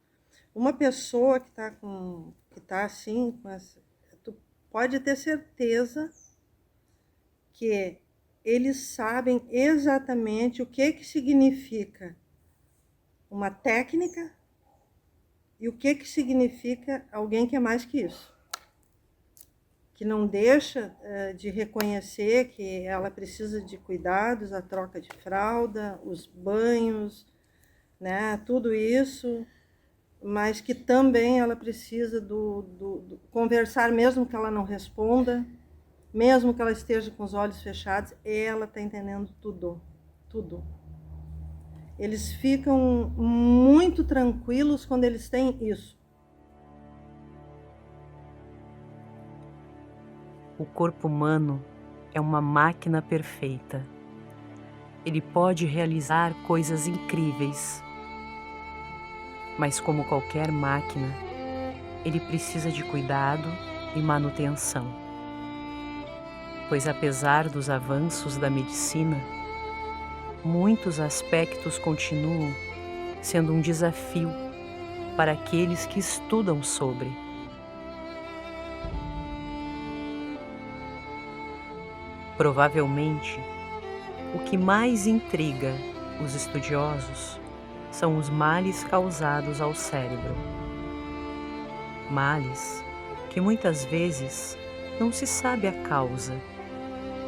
Uma pessoa que tá assim, tu pode ter certeza que eles sabem exatamente o que significa uma técnica e o que significa alguém que é mais que isso. Que não deixa de reconhecer que ela precisa de cuidados, a troca de fralda, os banhos, né, tudo isso, mas que também ela precisa do conversar, mesmo que ela não responda, mesmo que ela esteja com os olhos fechados, ela está entendendo tudo, tudo. Eles ficam muito tranquilos quando eles têm isso. O corpo humano é uma máquina perfeita. Ele pode realizar coisas incríveis. Mas como qualquer máquina, ele precisa de cuidado e manutenção. Pois apesar dos avanços da medicina, muitos aspectos continuam sendo um desafio para aqueles que estudam sobre. Provavelmente, o que mais intriga os estudiosos são os males causados ao cérebro. Males que muitas vezes não se sabe a causa.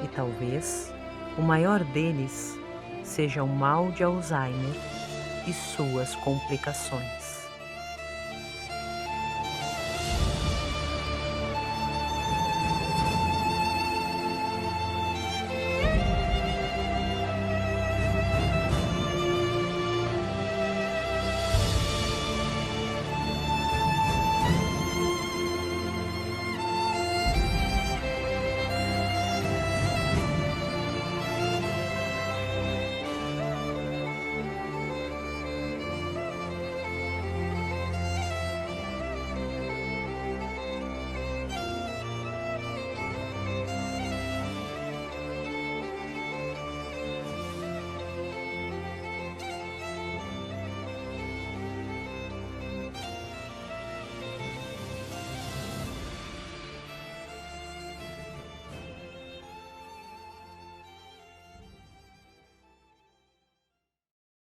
E talvez o maior deles seja o mal de Alzheimer e suas complicações.